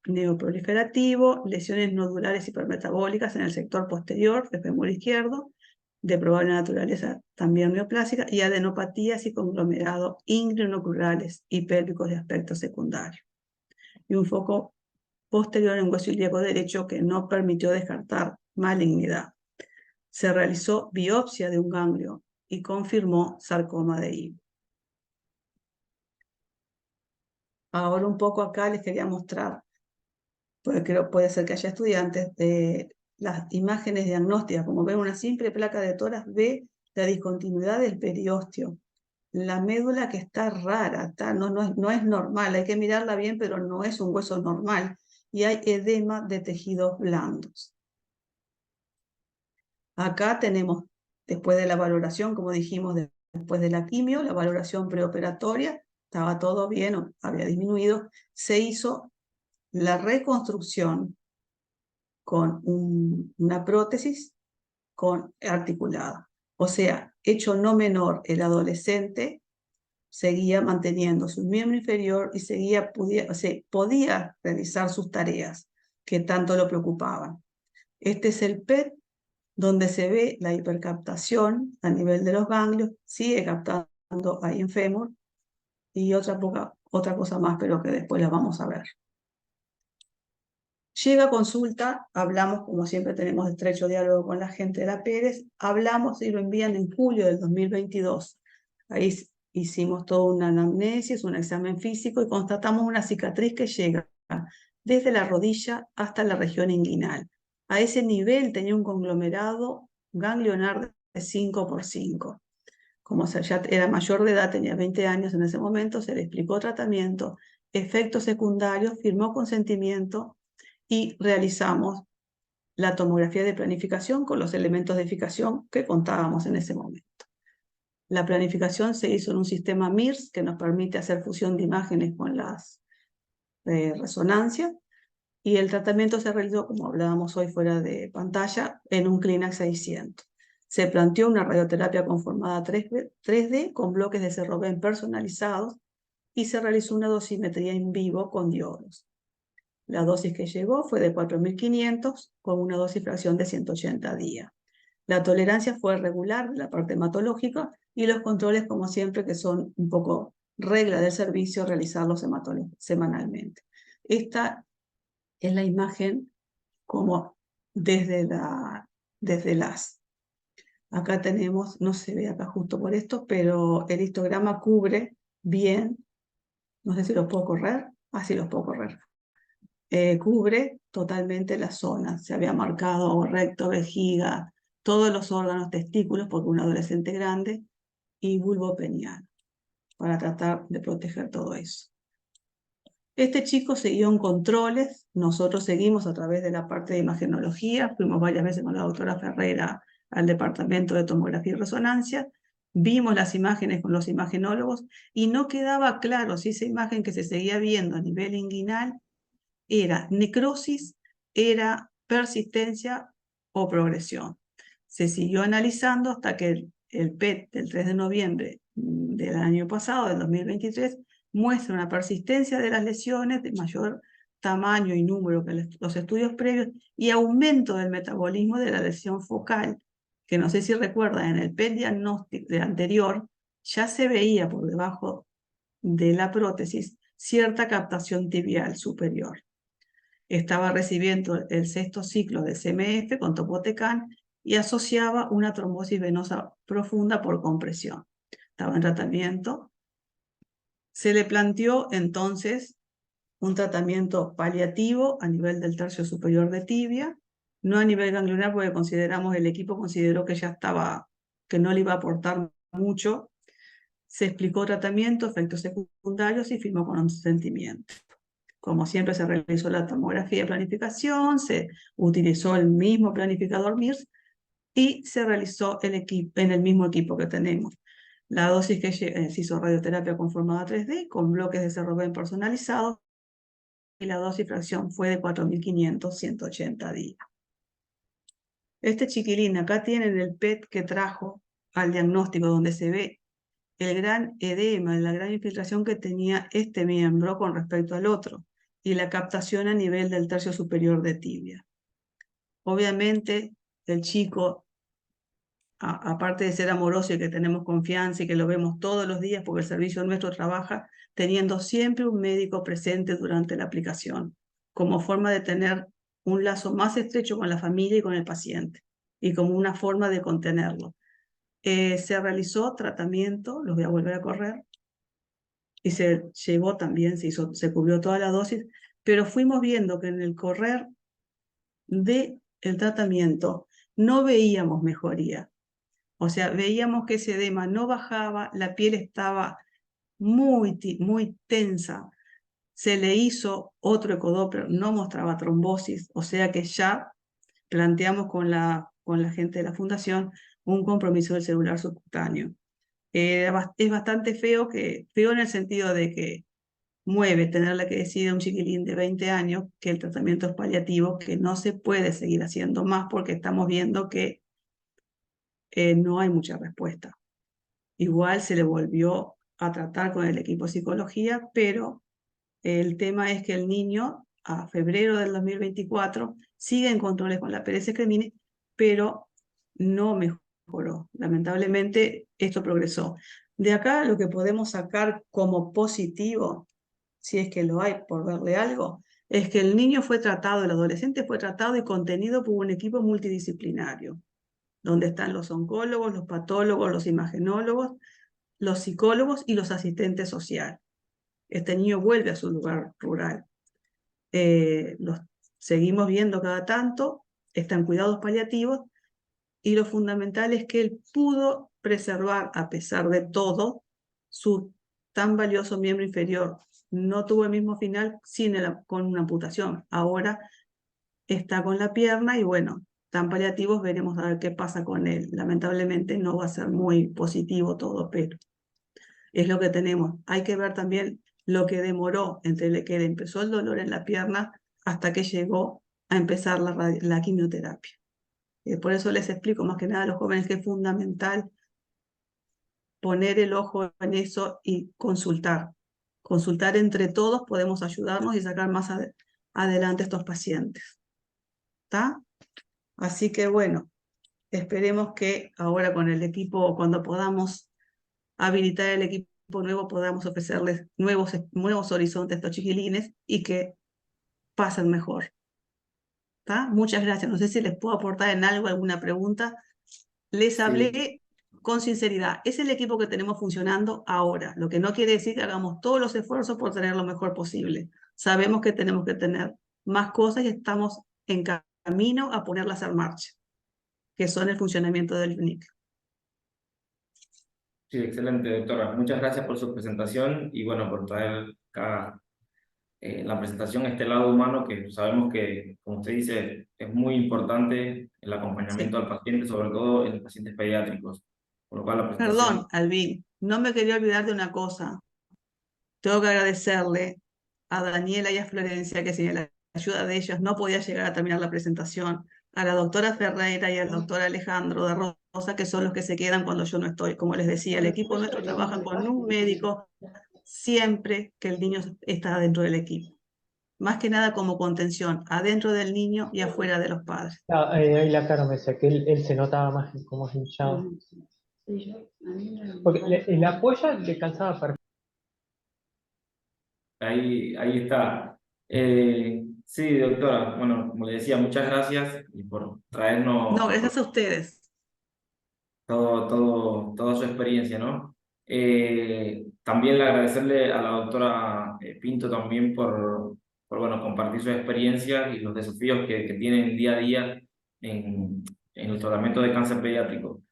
C: neoproliferativo, lesiones nodulares hipermetabólicas en el sector posterior del fémur izquierdo, de probable naturaleza también neoplásica, y adenopatías y conglomerados inguinocrurales y pélvicos de aspecto secundario. Y un foco posterior en hueso ilíaco derecho que no permitió descartar malignidad. Se realizó biopsia de un ganglio y confirmó sarcoma de Ewing. Ahora un poco acá les quería mostrar, porque creo puede ser que haya estudiantes, de las imágenes diagnósticas. Como ven, una simple placa de tórax ve la discontinuidad del periósteo. La médula que está rara, no es normal, hay que mirarla bien, pero no es un hueso normal. Y hay edema de tejidos blandos. Acá tenemos, después de la valoración, como dijimos, después de la quimio, la valoración preoperatoria, estaba todo bien, había disminuido, se hizo la reconstrucción con una prótesis articulada. O sea, hecho no menor, el adolescente seguía manteniendo su miembro inferior y podía realizar sus tareas que tanto lo preocupaban. Este es el PET, donde se ve la hipercaptación a nivel de los ganglios, sigue captando ahí en fémur, y otra cosa más, pero que después la vamos a ver. Llega a consulta, hablamos, como siempre tenemos estrecho diálogo con la gente de la Pérez, hablamos y lo envían en julio del 2022. Ahí hicimos toda una anamnesis, un examen físico y constatamos una cicatriz que llega desde la rodilla hasta la región inguinal. A ese nivel tenía un conglomerado ganglionar de 5×5. Como ya era mayor de edad, tenía 20 años en ese momento, se le explicó tratamiento, efectos secundarios, firmó consentimiento y realizamos la tomografía de planificación con los elementos de fijación que contábamos en ese momento. La planificación se hizo en un sistema MIRS que nos permite hacer fusión de imágenes con las resonancias, y el tratamiento se realizó, como hablábamos hoy fuera de pantalla, en un Clinac 600. Se planteó una radioterapia conformada 3D con bloques de Cerroven personalizados y se realizó una dosimetría en vivo con diodos. La dosis que llegó fue de 4.500 con una dosis fracción de 180 días. La tolerancia fue regular de la parte hematológica y los controles, como siempre, que son un poco regla del servicio, realizarlos semanalmente. Esta es la imagen como desde las. Acá tenemos, no se ve acá justo por esto, pero el histograma cubre bien, no sé si los puedo correr, sí los puedo correr. Cubre totalmente la zona, se había marcado recto, vejiga, todos los órganos, testículos, porque un adolescente grande, y bulbo peniano, para tratar de proteger todo eso. Este chico siguió en controles, nosotros seguimos a través de la parte de imagenología, fuimos varias veces con la doctora Ferreira al departamento de tomografía y resonancia, vimos las imágenes con los imagenólogos y no quedaba claro si esa imagen que se seguía viendo a nivel inguinal era necrosis, era persistencia o progresión. Se siguió analizando hasta que el PET del 3 de noviembre del año pasado, del 2023, muestra una persistencia de las lesiones de mayor tamaño y número que los estudios previos y aumento del metabolismo de la lesión focal, que no sé si recuerdan, en el PET diagnóstico anterior ya se veía por debajo de la prótesis cierta captación tibial superior. Estaba recibiendo el 6º ciclo de CMF con topotecan y asociaba una trombosis venosa profunda por compresión. Estaba en tratamiento. Se le planteó entonces un tratamiento paliativo a nivel del tercio superior de tibia, no a nivel ganglionar, porque el equipo consideró que ya estaba, que no le iba a aportar mucho. Se explicó tratamiento, efectos secundarios y firmó consentimiento. Como siempre se realizó la tomografía de planificación, se utilizó el mismo planificador MIRS y se realizó en el mismo equipo que tenemos. La dosis que se hizo radioterapia conformada 3D con bloques de CRB personalizados y la dosis fracción fue de 4.500, 180 días. Este chiquilín, acá tienen el PET que trajo al diagnóstico donde se ve el gran edema, la gran infiltración que tenía este miembro con respecto al otro y la captación a nivel del tercio superior de tibia. Obviamente, el chico, aparte de ser amoroso y que tenemos confianza y que lo vemos todos los días porque el servicio nuestro trabaja teniendo siempre un médico presente durante la aplicación, como forma de tener un lazo más estrecho con la familia y con el paciente, y como una forma de contenerlo. Se realizó tratamiento, los voy a volver a correr, y se llegó también, se cubrió toda la dosis, pero fuimos viendo que en el correr del tratamiento no veíamos mejoría. O sea, veíamos que ese edema no bajaba, la piel estaba muy tensa. Se le hizo otro ecodoppler, no mostraba trombosis, o sea que ya planteamos con la gente de la fundación un compromiso del celular subcutáneo. Es bastante feo en el sentido de que mueve tenerle que decir a un chiquilín de 20 años que el tratamiento es paliativo, que no se puede seguir haciendo más porque estamos viendo que no hay mucha respuesta. Igual se le volvió a tratar con el equipo de psicología, pero el tema es que el niño a febrero del 2024 sigue en controles con la PRS Cremini, pero no mejoró. Lamentablemente esto progresó. De acá lo que podemos sacar como positivo, si es que lo hay por verle algo, es que el niño fue tratado, el adolescente fue tratado y contenido por un equipo multidisciplinario, donde están los oncólogos, los patólogos, los imagenólogos, los psicólogos y los asistentes sociales. Este niño vuelve a su lugar rural. Los seguimos viendo cada tanto, están cuidados paliativos y lo fundamental es que él pudo preservar, a pesar de todo, su tan valioso miembro inferior. No tuvo el mismo final con una amputación. Ahora está con la pierna y bueno, tan paliativos, veremos a ver qué pasa con él. Lamentablemente no va a ser muy positivo todo, pero es lo que tenemos. Hay que ver también lo que demoró entre que le empezó el dolor en la pierna hasta que llegó a empezar la quimioterapia. Por eso les explico más que nada a los jóvenes que es fundamental poner el ojo en eso y consultar. Consultar entre todos podemos ayudarnos y sacar más adelante a estos pacientes. ¿Está? Así que bueno, esperemos que ahora con el equipo, cuando podamos habilitar el equipo nuevo, podamos ofrecerles nuevos horizontes a estos chiquilines y que pasen mejor. ¿Está? Muchas gracias. No sé si les puedo aportar en algo, alguna pregunta. Les hablé con sinceridad. Es el equipo que tenemos funcionando ahora, lo que no quiere decir que hagamos todos los esfuerzos por tener lo mejor posible. Sabemos que tenemos que tener más cosas y estamos en camino a ponerlas en marcha, que son el funcionamiento del UNIC.
A: Sí, excelente, doctora. Muchas gracias por su presentación y bueno, por traer acá la presentación este lado humano que sabemos que, como usted dice, es muy importante el acompañamiento al paciente, sobre todo en los pacientes pediátricos. Por lo cual la presentación...
C: Perdón, Alvin, no me quería olvidar de una cosa. Tengo que agradecerle a Daniela y a Florencia, que sin la ayuda de ellos no podía llegar a terminar la presentación, a la doctora Ferreira y al doctor Alejandro de Rosa, que son los que se quedan cuando yo no estoy. Como les decía, el equipo nuestro trabaja con un médico siempre que el niño está dentro del equipo. Más que nada como contención, adentro del niño y afuera de los padres.
D: Ahí la cara me decía que él se notaba más como hinchado. Porque la polla le calzaba perfecto.
A: Ahí está. Sí, doctora, bueno, como le decía, muchas gracias y por traernos
C: No, gracias a ustedes.
A: toda su experiencia, ¿no? También le agradecerle a la doctora Pinto también por bueno, compartir sus experiencias y los desafíos que tienen día a día en el tratamiento de cáncer pediátrico.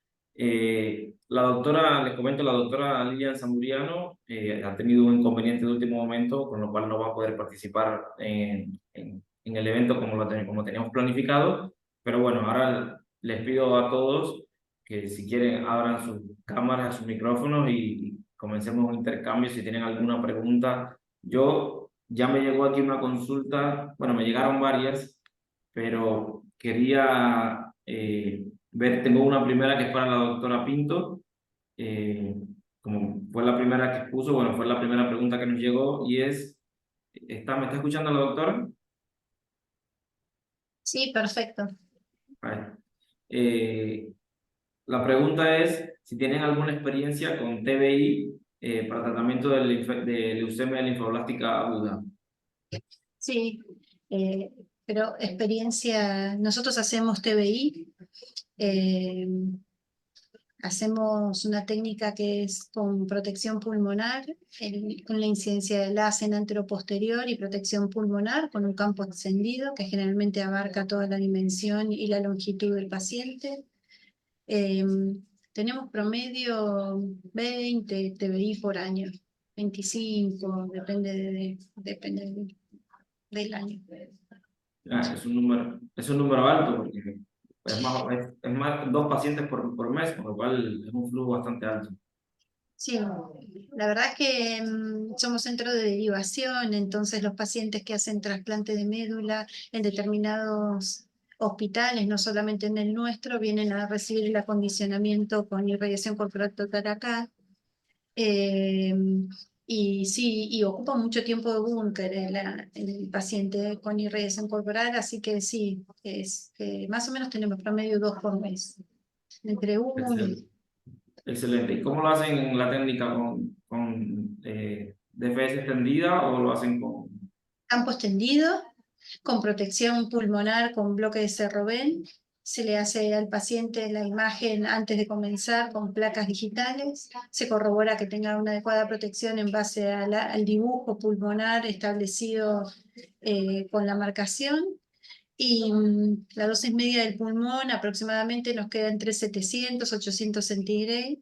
A: les comento, la doctora Lilian Zamburiano ha tenido un inconveniente de último momento, con lo cual no va a poder participar en el evento como teníamos planificado. Pero bueno, ahora les pido a todos que si quieren abran sus cámaras, sus micrófonos y comencemos un intercambio si tienen alguna pregunta. Yo ya me llegó aquí una consulta, bueno, me llegaron varias, pero quería ver, tengo una primera que es para la doctora Pinto. eh, Como fue la primera que expuso, bueno, fue la primera pregunta que nos llegó y es, ¿me está escuchando la doctora?
B: Sí, perfecto.
A: Vale. Eh, la pregunta es si tienen alguna experiencia con TBI para tratamiento de leucemia linfoblástica aguda.
B: Sí, pero experiencia, nosotros hacemos TBI, hacemos una técnica que es con protección pulmonar, con la incidencia del ACE anteroposterior y protección pulmonar con un campo extendido que generalmente abarca toda la dimensión y la longitud del paciente. Eh, Tenemos promedio 20 TBI por año, 25, depende del año.
A: Es un número alto porque es más 2 pacientes por mes, con lo cual es un flujo bastante alto.
B: Sí, la verdad es que somos centro de derivación, entonces los pacientes que hacen trasplante de médula en determinados hospitales, no solamente en el nuestro, vienen a recibir el acondicionamiento con irradiación corporal total acá. Eh, y sí, y ocupa mucho tiempo de búnker el paciente con irradiación corporal, así que sí, más o menos tenemos promedio 2 por mes, entre 1 y
A: Excelente. Excelente. ¿Y cómo lo hacen en la técnica con DFS extendida o lo hacen con...
B: campo extendido, con protección pulmonar con bloque de Cerroven. Se le hace al paciente la imagen antes de comenzar con placas digitales. Se corrobora que tenga una adecuada protección en base al dibujo pulmonar establecido con la marcación. Y la dosis media del pulmón aproximadamente nos queda entre 700 800 centigrade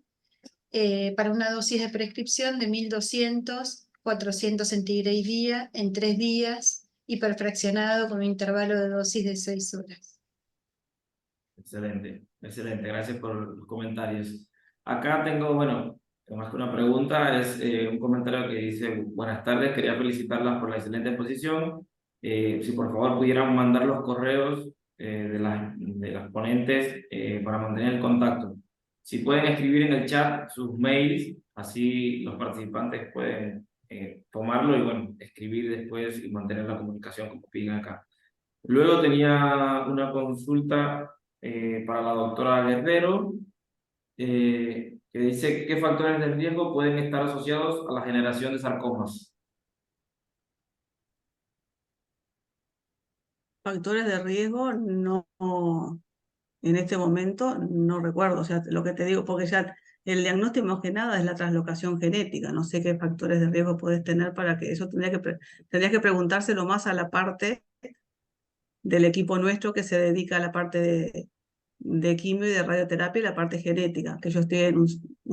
B: para una dosis de prescripción de 1200 400 centigrade día en 3 días, hiperfraccionado con un intervalo de dosis de 6 horas.
A: Excelente, excelente. Gracias por los comentarios. Acá tengo, bueno, más que una pregunta, es un comentario que dice, buenas tardes, quería felicitarlas por la excelente exposición. Si por favor pudieran mandar los correos de las ponentes para mantener el contacto. Si pueden escribir en el chat sus mails, así los participantes pueden tomarlo y bueno, escribir después y mantener la comunicación como piden acá. Luego tenía una consulta para la doctora Guerrero, que dice qué factores de riesgo pueden estar asociados a la generación de sarcomas.
C: Factores de riesgo, no, en este momento no recuerdo, o sea, lo que te digo, porque ya el diagnóstico más que nada es la translocación genética, no sé qué factores de riesgo puedes tener para que eso tendría que preguntárselo más a la parte del equipo nuestro que se dedica a la parte de quimio y de radioterapia y la parte genética, que yo estoy en un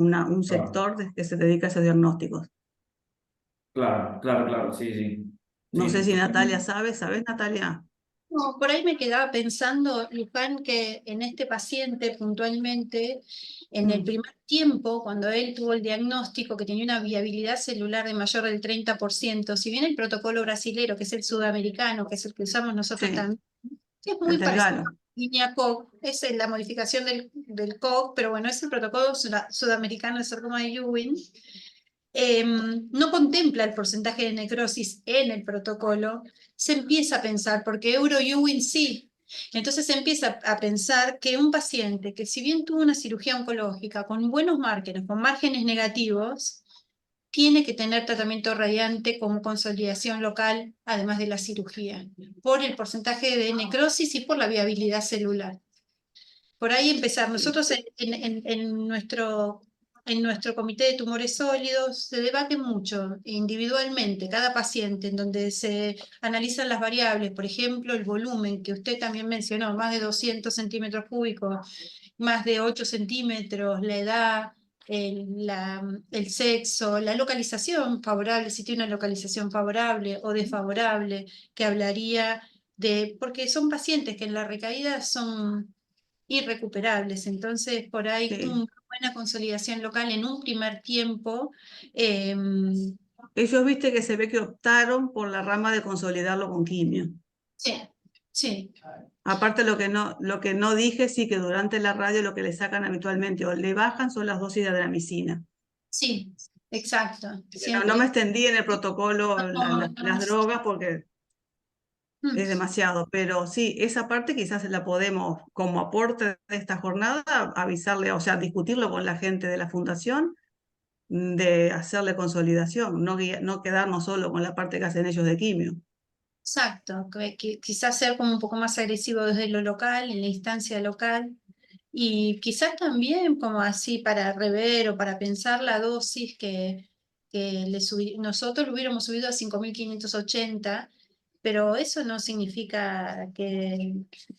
A: Claro,
C: sector que se dedica a esos diagnósticos.
A: claro, claro, claro, sí, sí.
C: No sé
A: Sí,
C: si Natalia
A: totalmente.
C: sabe, ¿sabes, Natalia?
B: No, por ahí me quedaba pensando, Luján, que en este paciente puntualmente, en el primer tiempo, cuando él tuvo el diagnóstico que tenía una viabilidad celular de mayor del 30%, si bien el protocolo brasilero, que es el sudamericano, que es el que usamos nosotros
C: Sí,
B: también, es
C: el
B: muy
C: del
B: parecido a
C: Galo.
B: la línea COG, es la modificación del COG, pero bueno, es el protocolo sudamericano de sarcoma de Ewing. No contempla el porcentaje de necrosis en el protocolo, se empieza a pensar, porque Euro-Ewing sí. Entonces se empieza a pensar que un paciente que si bien tuvo una cirugía oncológica con buenos márgenes, con márgenes negativos, tiene que tener tratamiento radiante como consolidación local, además de la cirugía, por el porcentaje de necrosis y por la viabilidad celular. Por ahí empezar. Nosotros en nuestro comité de tumores sólidos se debate mucho individualmente, cada paciente, en donde se analizan las variables, por ejemplo, el volumen que usted también mencionó, más de 200 centímetros cúbicos, más de 8 centímetros, la edad, el sexo, la localización favorable, si tiene una localización favorable o desfavorable, que hablaría porque son pacientes que en la recaída son irrecuperables, entonces por ahí
C: Sí.
B: una buena consolidación local en un primer tiempo.
C: Ellos viste que se ve que optaron por la rama de consolidarlo con quimio.
B: Sí, sí.
C: Aparte lo que no dije, sí que durante la radio lo que le sacan habitualmente o le bajan son las dosis de adramicina.
B: Sí, exacto.
C: No me
B: Siempre.
C: extendí en el protocolo las drogas porque es demasiado, pero sí, esa parte quizás la podemos, como aporte de esta jornada, avisarle, o sea, discutirlo con la gente de la fundación, de hacerle consolidación, no quedarnos solo con la parte que hacen ellos de quimio.
B: Exacto, quizás ser como un poco más agresivo desde lo local, en la instancia local, y quizás también como así para rever o para pensar la dosis que nosotros lo hubiéramos subido a 5.580, pero eso no significa que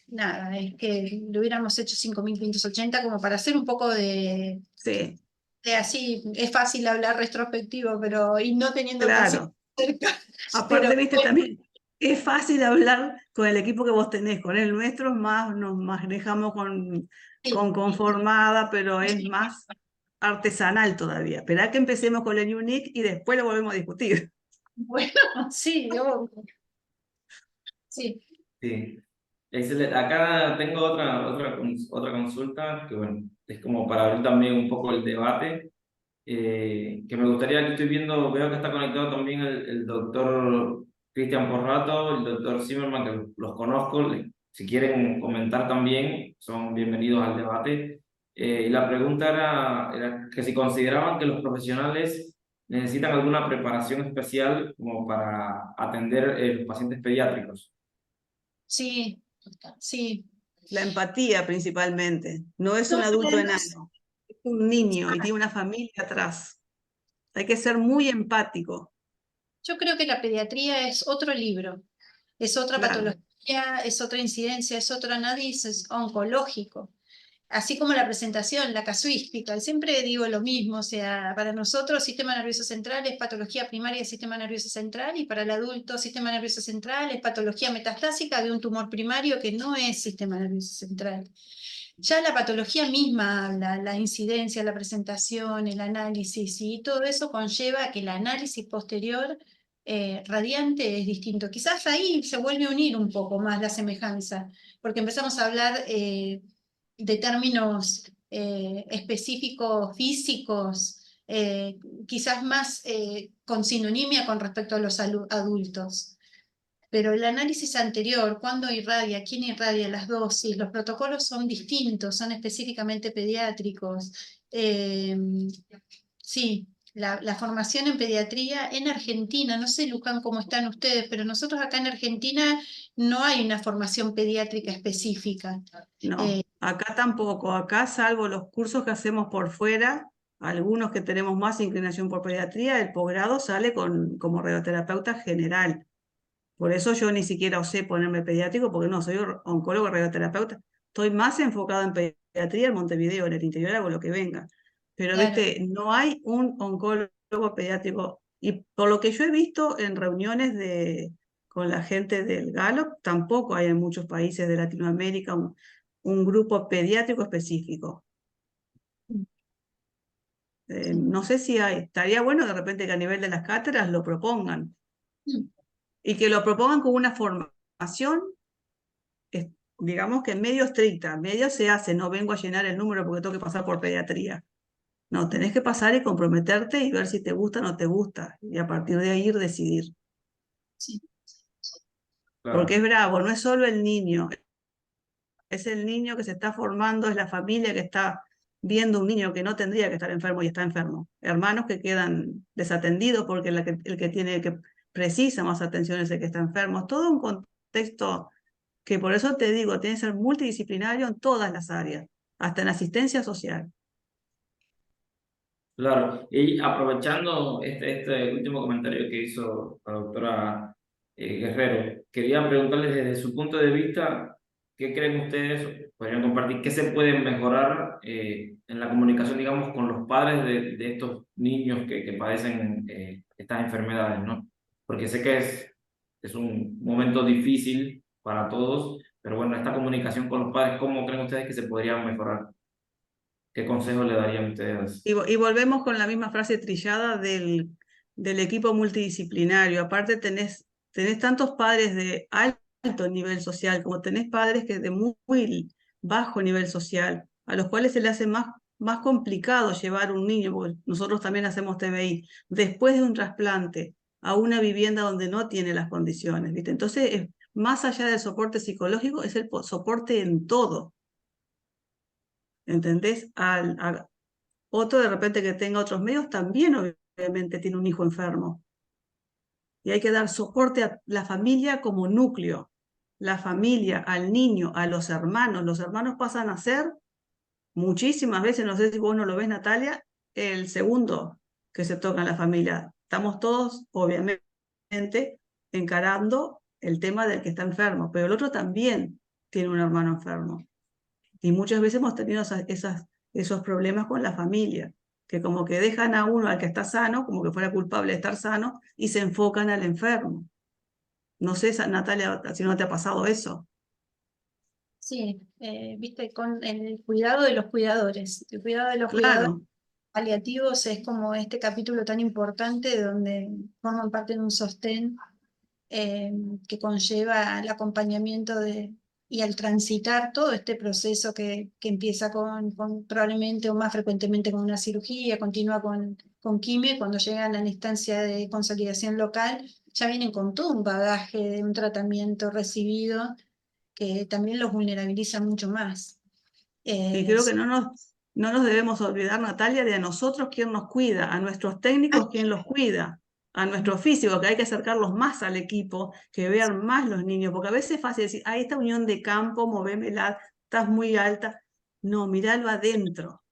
B: nada, es que lo hubiéramos hecho 5.580 como para hacer un poco
C: Sí,
B: de así, es fácil hablar retrospectivo, pero y no teniendo el paciente
C: claro.
B: cerca, pero
C: Aparte, viste, también es fácil hablar con el equipo que vos tenés, con el nuestro es más, nos manejamos con conformada, pero es más artesanal todavía. Esperá que empecemos con el Unique y después lo volvemos a discutir.
B: bueno, sí, obvio. Sí,
A: Sí. Excelente. Acá tengo otra consulta que, bueno, es como para abrir también un poco el debate, que me gustaría, que estoy viendo, veo que está conectado también el doctor Cristian Porrato, el doctor Zimmerman, que los conozco, si quieren comentar también, son bienvenidos al debate. Y la pregunta era que si consideraban que los profesionales necesitan alguna preparación especial como para atender los pacientes pediátricos.
B: sí, sí.
C: La empatía principalmente. No es un
B: No,
C: adulto
B: además,
C: enano, es un niño y tiene una familia atrás. Hay que ser muy empático.
B: yo creo que la pediatría es otro libro, es otra
C: Claro.
B: patología, es otra incidencia, es otro análisis oncológico. Así como la presentación, la casuística, siempre digo lo mismo, o sea, para nosotros sistema nervioso central es patología primaria del sistema nervioso central y para el adulto sistema nervioso central es patología metastásica de un tumor primario que no es sistema nervioso central. Ya la patología misma habla, la incidencia, la presentación, el análisis y todo eso conlleva que el análisis posterior radiante es distinto. Quizás ahí se vuelve a unir un poco más la semejanza, porque empezamos a hablar de términos específicos físicos, quizás más con sinonimia con respecto a los adultos. Pero el análisis anterior, cuándo irradia, quién irradia, las dosis, los protocolos son distintos, son específicamente pediátricos. Sí, la formación en pediatría en Argentina, no sé, Luján, cómo están ustedes, pero nosotros acá en Argentina no hay una formación pediátrica específica.
C: No, acá tampoco. Acá, salvo los cursos que hacemos por fuera, algunos que tenemos más inclinación por pediatría, el posgrado sale como radioterapeuta general. Por eso yo ni siquiera osé ponerme pediátrico, porque no, soy oncólogo radioterapeuta. Estoy más enfocado en pediatría en Montevideo, en el interior hago lo que venga. Pero,
B: Claro.
C: viste, no hay un oncólogo pediátrico. Y por lo que yo he visto en reuniones con la gente del Gallup, tampoco hay en muchos países de Latinoamérica un grupo pediátrico específico. No sé si hay, estaría bueno de repente que a nivel de las cátedras lo propongan
B: Mm.
C: y que lo propongan con una formación, digamos que medio estricta, medio se hace, no vengo a llenar el número porque tengo que pasar por pediatría. No, tenés que pasar y comprometerte y ver si te gusta o no te gusta, y a partir de ahí decidir.
B: Sí.
C: Porque
A: Claro.
C: es bravo, no es solo el niño, es el niño que se está formando, es la familia que está viendo un niño que no tendría que estar enfermo y está enfermo. Hermanos que quedan desatendidos porque el que tiene que precisa más atención es el que está enfermo. Es todo un contexto que, por eso te digo, tiene que ser multidisciplinario en todas las áreas, hasta en asistencia social.
A: Claro, y aprovechando este último comentario que hizo la doctora Guerrero, quería preguntarles desde su punto de vista, ¿qué creen ustedes? Podrían compartir, ¿qué se puede mejorar en la comunicación, digamos, con los padres de estos niños que padecen estas enfermedades, ¿no? Porque sé que es un momento difícil para todos, pero bueno, esta comunicación con los padres, ¿cómo creen ustedes que se podría mejorar? ¿Qué consejos le darían ustedes?
C: Y volvemos con la misma frase trillada del equipo multidisciplinario. Aparte tenés tantos padres de alto nivel social, como tenés padres que de muy bajo nivel social, a los cuales se le hace más complicado llevar un niño, porque nosotros también hacemos TBI, después de un trasplante a una vivienda donde no tiene las condiciones, ¿viste? Entonces, más allá del soporte psicológico, es el soporte en todo, ¿entendés? Otro de repente que tenga otros medios también obviamente tiene un hijo enfermo. Y hay que dar soporte a la familia como núcleo. La familia, al niño, a los hermanos. Los hermanos pasan a ser muchísimas veces, no sé si vos no lo ves, Natalia, el segundo que se toca en la familia. Estamos todos, obviamente, encarando el tema del que está enfermo, pero el otro también tiene un hermano enfermo. Y muchas veces hemos tenido esos problemas con la familia, que como que dejan a uno al que está sano, como que fuera culpable de estar sano, y se enfocan al enfermo. No sé, Natalia, si no te ha pasado eso.
B: Sí, viste, con el cuidado de los cuidadores. El cuidado de los cuidadores
C: Claro,
B: paliativos es como este capítulo tan importante donde forman parte de un sostén eh, que conlleva el acompañamiento y al transitar todo este proceso que empieza con probablemente o más frecuentemente con una cirugía, continúa con quimio, y cuando llegan a la instancia de consolidación local, ya vienen con todo un bagaje de un tratamiento recibido que también los vulnerabiliza mucho más.
C: y
B: Eh,
C: creo que no nos debemos olvidar, Natalia, de a nosotros quién nos cuida, a nuestros técnicos quién los cuida, a nuestro físico, que hay que acercarlos más al equipo, que vean más los niños, porque a veces es fácil decir, esta unión de campo, movémela, estás muy alta. No, miralo adentro.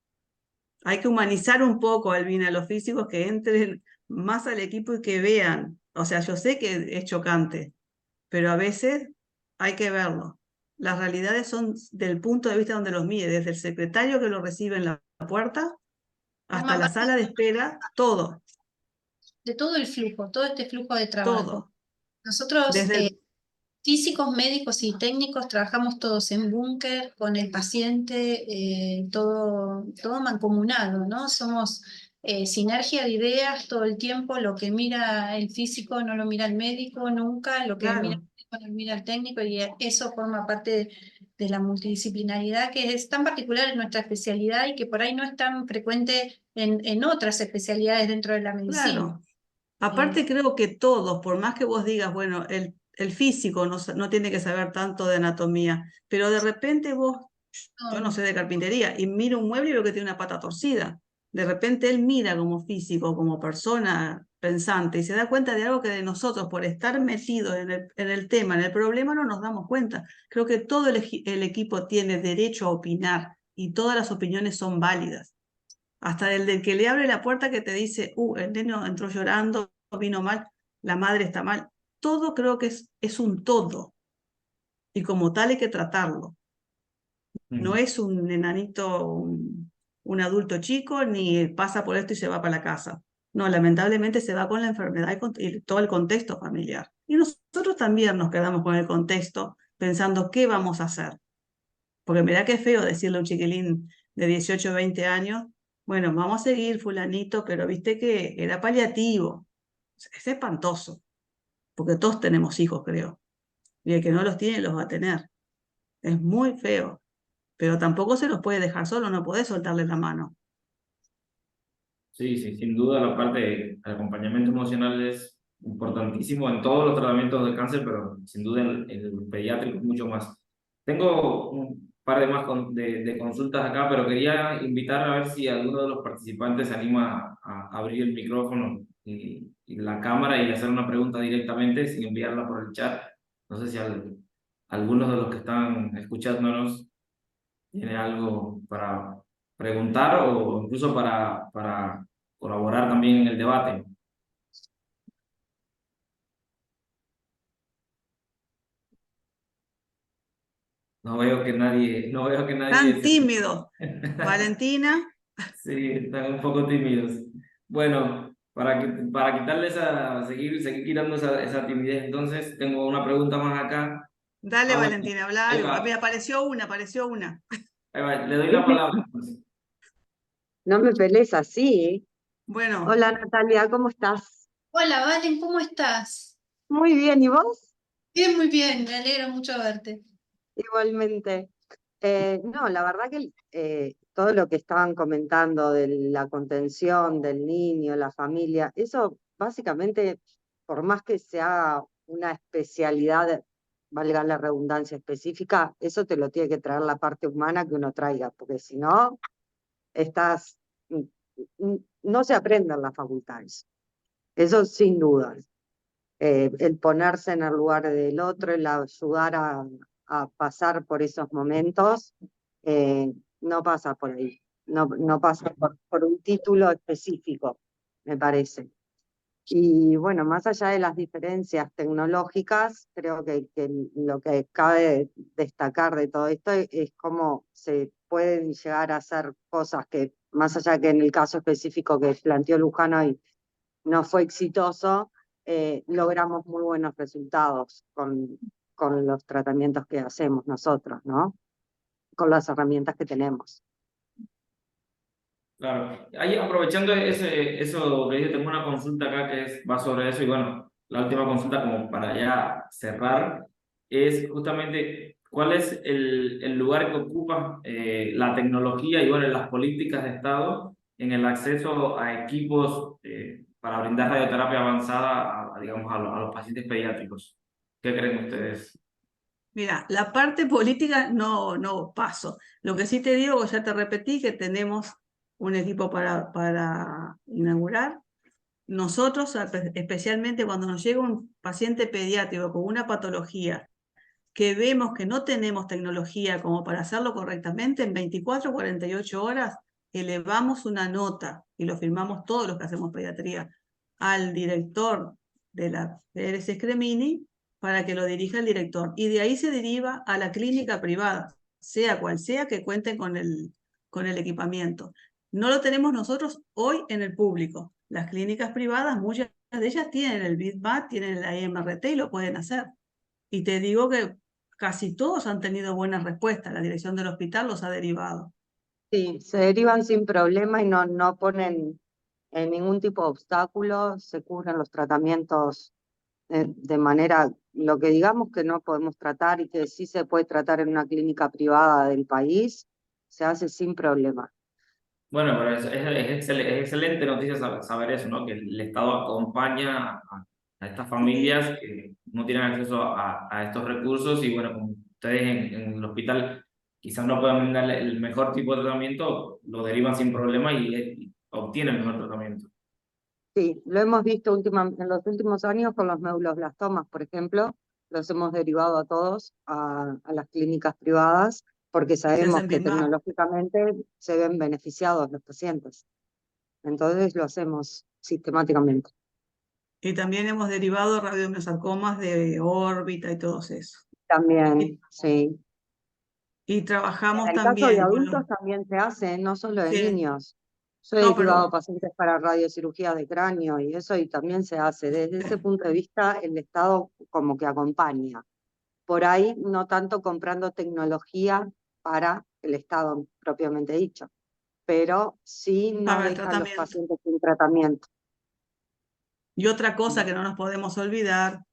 C: Hay que humanizar un poco, Albina, a los físicos que entren más al equipo y que vean. O sea, yo sé que es chocante, pero a veces hay que verlo. Las realidades son del punto de vista donde los mide, desde el secretario que lo recibe en la puerta hasta
B: forma
C: la
B: parte
C: sala de espera, todo,
B: de todo el flujo, todo este flujo de trabajo.
C: todo.
B: Nosotros,
C: Desde el,
B: físicos, médicos y técnicos, trabajamos todos en búnker con el paciente, todo mancomunado, ¿no? Somos sinergia de ideas todo el tiempo. Lo que mira el físico no lo mira el médico nunca, lo que mira el
C: claro,
B: médico no lo mira el técnico, y eso forma parte de la multidisciplinaridad que es tan particular en nuestra especialidad y que por ahí no es tan frecuente en otras especialidades dentro de la medicina.
C: claro. Aparte creo que todos, por más que vos digas, bueno, el físico no tiene que saber tanto de anatomía, pero de repente vos, yo no sé de carpintería, y miro un mueble y veo que tiene una pata torcida. De repente él mira como físico, como persona pensante, y se da cuenta de algo que de nosotros, por estar metidos en el tema, en el problema, no nos damos cuenta. Creo que todo el equipo tiene derecho a opinar y todas las opiniones son válidas. Hasta el del que le abre la puerta que te dice, el niño entró llorando, vino mal, la madre está mal. Todo creo que es un todo y como tal hay que tratarlo. No es un enanito, un adulto chico, ni pasa por esto y se va para la casa. No, lamentablemente se va con la enfermedad y todo el contexto familiar. Y nosotros también nos quedamos con el contexto pensando qué vamos a hacer. Porque mirá qué feo decirle a un chiquilín de 18 o 20 años, bueno, vamos a seguir fulanito, pero viste que era paliativo. Es espantoso, porque todos tenemos hijos, creo. Y el que no los tiene los va a tener. Es muy feo, pero tampoco se los puede dejar solo, no podés soltarle la mano.
A: Sí, sí, sin duda la parte del acompañamiento emocional es importantísimo en todos los tratamientos de cáncer, pero sin duda el pediátrico es mucho más. Tengo un par de más de consultas acá, pero quería invitar a ver si alguno de los participantes se anima a abrir el micrófono y la cámara y hacer una pregunta directamente sin enviarla por el chat. No sé si algunos de los que están escuchándonos tiene algo para preguntar o incluso para colaborar también en el debate. No veo que nadie, no veo que nadie
C: Tan tímido. Valentina,
A: Sí, están un poco tímidos. Bueno, para quitarle seguir quitando esa timidez, entonces tengo una pregunta más acá.
C: dale
A: Ah, bueno,
C: Valentina, habla
A: ahí
C: algo. A mí
A: va,
C: apareció una, apareció una.
A: ahí va, le doy la palabra, pues.
E: No me pelees así.
C: Bueno,
E: Hola Natalia, ¿cómo estás?
B: Hola, Valen, ¿cómo estás?
E: Muy bien, ¿y vos?
B: Bien, muy bien, me alegro mucho verte.
E: Igualmente. No, la verdad que todo lo que estaban comentando de la contención del niño, la familia, eso básicamente, por más que sea una especialidad, valga la redundancia específica, eso te lo tiene que traer la parte humana que uno traiga, porque si no, estás, no se aprende en las facultades. Eso sin duda. El ponerse en el lugar del otro, el ayudar a pasar por esos momentos, no pasa por ahí, no pasa por un título específico, me parece. Y bueno, más allá de las diferencias tecnológicas, creo que lo que cabe destacar de todo esto es cómo se pueden llegar a hacer cosas que, más allá que en el caso específico que planteó Luján y no fue exitoso, logramos muy buenos resultados con los tratamientos que hacemos nosotros, ¿no? Con las herramientas que tenemos.
A: Claro. Ahí, aprovechando eso que dice, tengo una consulta acá va sobre eso y bueno, la última consulta como para ya cerrar es justamente cuál es el lugar que ocupa la tecnología y bueno, las políticas de Estado en el acceso a equipos para brindar radioterapia avanzada digamos, a los pacientes pediátricos. ¿Qué creen ustedes?
C: mira, la parte política no paso. Lo que sí te digo, ya te repetí, que tenemos un equipo para inaugurar. Nosotros, especialmente cuando nos llega un paciente pediátrico con una patología que vemos que no tenemos tecnología como para hacerlo correctamente, en 24 o 48 horas elevamos una nota y lo firmamos todos los que hacemos pediatría al director de la Pérez Scremini para que lo dirija el director. Y de ahí se deriva a la clínica privada, sea cual sea que cuenten con el equipamiento. No lo tenemos nosotros hoy en el público. Las clínicas privadas, muchas de ellas tienen el BITMAT, tienen la IMRT y lo pueden hacer. Y te digo que casi todos han tenido buenas respuestas. La dirección del hospital los ha derivado.
E: Sí, se derivan sin problema y no ponen ningún tipo de obstáculo, se cubren los tratamientos de manera, lo que digamos que no podemos tratar y que sí se puede tratar en una clínica privada del país, se hace sin problema.
A: Bueno, pero es excelente noticia saber eso, ¿no? Que el Estado acompaña a estas familias que no tienen acceso a estos recursos y bueno, como ustedes en el hospital quizás no puedan brindarle el mejor tipo de tratamiento, lo derivan sin problema y obtienen el mejor tratamiento.
E: Sí, lo hemos visto en los últimos años con los meuloblastomas, por ejemplo, los hemos derivado a todos a las clínicas privadas porque
C: Se
E: sabemos
C: hacen
E: que
C: bien más.
E: tecnológicamente se ven beneficiados los pacientes. Entonces lo hacemos sistemáticamente.
C: Y también hemos derivado radiomiosarcomas de órbita y todo eso. Y,
E: También, sí.
C: y
E: En
C: trabajamos
E: el caso de
C: también con los...
E: adultos también se hace, no solo de
C: Sí,
E: niños. Yo he
C: no,
E: derivado
C: pero
E: pacientes para radiocirugía de cráneo y eso y también se hace. Desde ese punto de vista, el Estado como que acompaña. Por ahí no tanto comprando tecnología para el Estado propiamente dicho, pero sí no
C: para el
E: dejan los
C: tratamiento.
E: pacientes sin tratamiento.
C: Y otra cosa que no nos podemos olvidar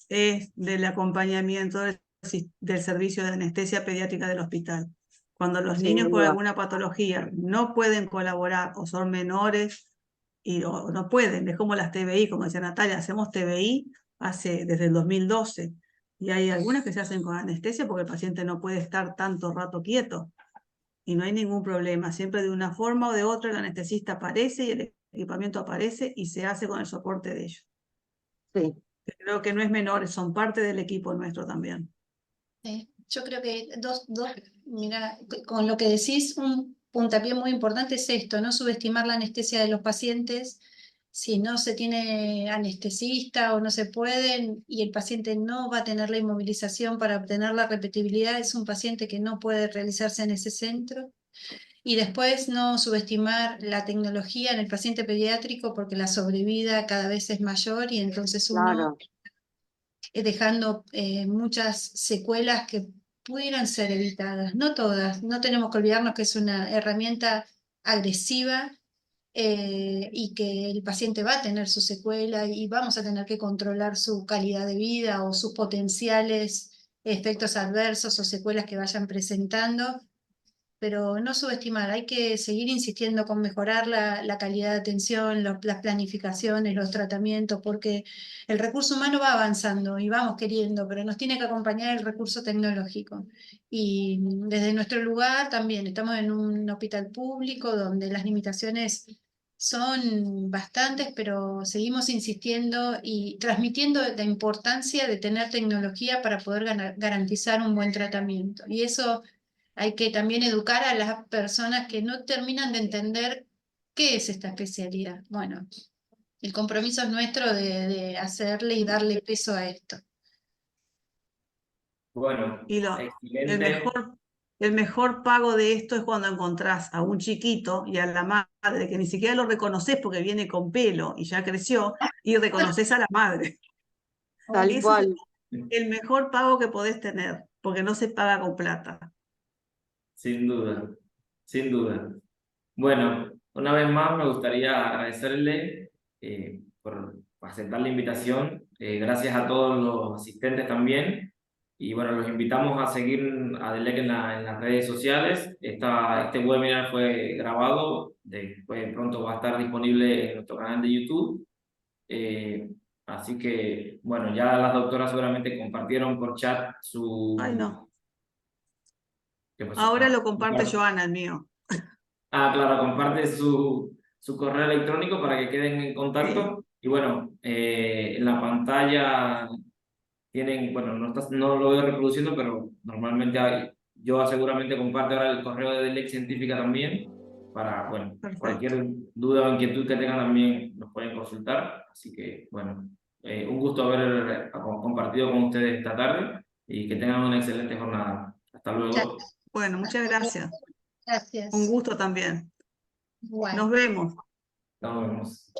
C: es del acompañamiento del servicio de anestesia pediátrica del hospital. Cuando los
E: Sin
C: niños por
E: duda.
C: alguna patología no pueden colaborar o son menores o no pueden, es como las TBI, como decía Natalia, hacemos TBI desde el 2012 y hay algunas que se hacen con anestesia porque el paciente no puede estar tanto rato quieto y no hay ningún problema. Siempre de una forma o de otra el anestesista aparece y el equipamiento aparece y se hace con el soporte de ellos.
E: Sí,
C: Creo que no es menor, son parte del equipo nuestro también.
B: Yo creo que mira, con lo que decís, un puntapié muy importante es esto, no subestimar la anestesia de los pacientes, Si no se tiene anestesista o no se puede y el paciente no va a tener la inmovilización para obtener la repetibilidad, es un paciente que no puede realizarse en ese centro. Y después no subestimar la tecnología en el paciente pediátrico porque la sobrevida cada vez es mayor y entonces uno
E: Claro,
B: dejando muchas secuelas que pudieran ser evitadas. No todas, no tenemos que olvidarnos que es una herramienta agresiva y que el paciente va a tener su secuela y vamos a tener que controlar su calidad de vida o sus potenciales efectos adversos o secuelas que vayan presentando, pero no subestimar, hay que seguir insistiendo con mejorar la calidad de atención, las planificaciones, los tratamientos, porque el recurso humano va avanzando y vamos queriendo, pero nos tiene que acompañar el recurso tecnológico. Y desde nuestro lugar también estamos en un hospital público donde las limitaciones son bastantes, pero seguimos insistiendo y transmitiendo la importancia de tener tecnología para poder garantizar un buen tratamiento. Y eso hay que también educar a las personas que no terminan de entender qué es esta especialidad. Bueno, el compromiso es nuestro de hacerle y darle peso a esto.
A: Bueno,
C: Y el
A: excelente.
C: mejor, el mejor pago de esto es cuando encontrás a un chiquito y a la madre, que ni siquiera lo reconoces porque viene con pelo y ya creció, y reconoces a la madre.
E: tal
C: Ese es
E: cual.
C: el mejor pago que podés tener, porque no se paga con plata.
A: Sin duda, sin duda. Bueno, una vez más me gustaría agradecerle por aceptar la invitación. Gracias a todos los asistentes también. Y bueno, los invitamos a seguir a Delec en las redes sociales. Este webinar fue grabado, después pronto va a estar disponible en nuestro canal de YouTube. Eh, Así que, bueno, ya las doctoras seguramente compartieron por chat
C: Ay,
A: su...
C: no.
A: ¿Qué pasó?
C: Ahora lo comparte Joana, el mío.
A: Claro, comparte su correo electrónico para que queden en
C: Sí,
A: contacto. Y bueno, en la pantalla tienen, bueno, no lo voy reproduciendo, pero normalmente yo seguramente comparto ahora el correo de Delec Científica también, para, bueno,
C: perfecto.
A: cualquier duda o inquietud que tengan también nos pueden consultar. Así que, bueno, un gusto haber compartido con ustedes esta tarde y que tengan una excelente jornada. Hasta
B: Muchas
A: luego.
C: Bueno, muchas gracias. Un
B: gracias.
C: gusto también.
B: Bueno.
C: Nos vemos.
A: Nos vemos.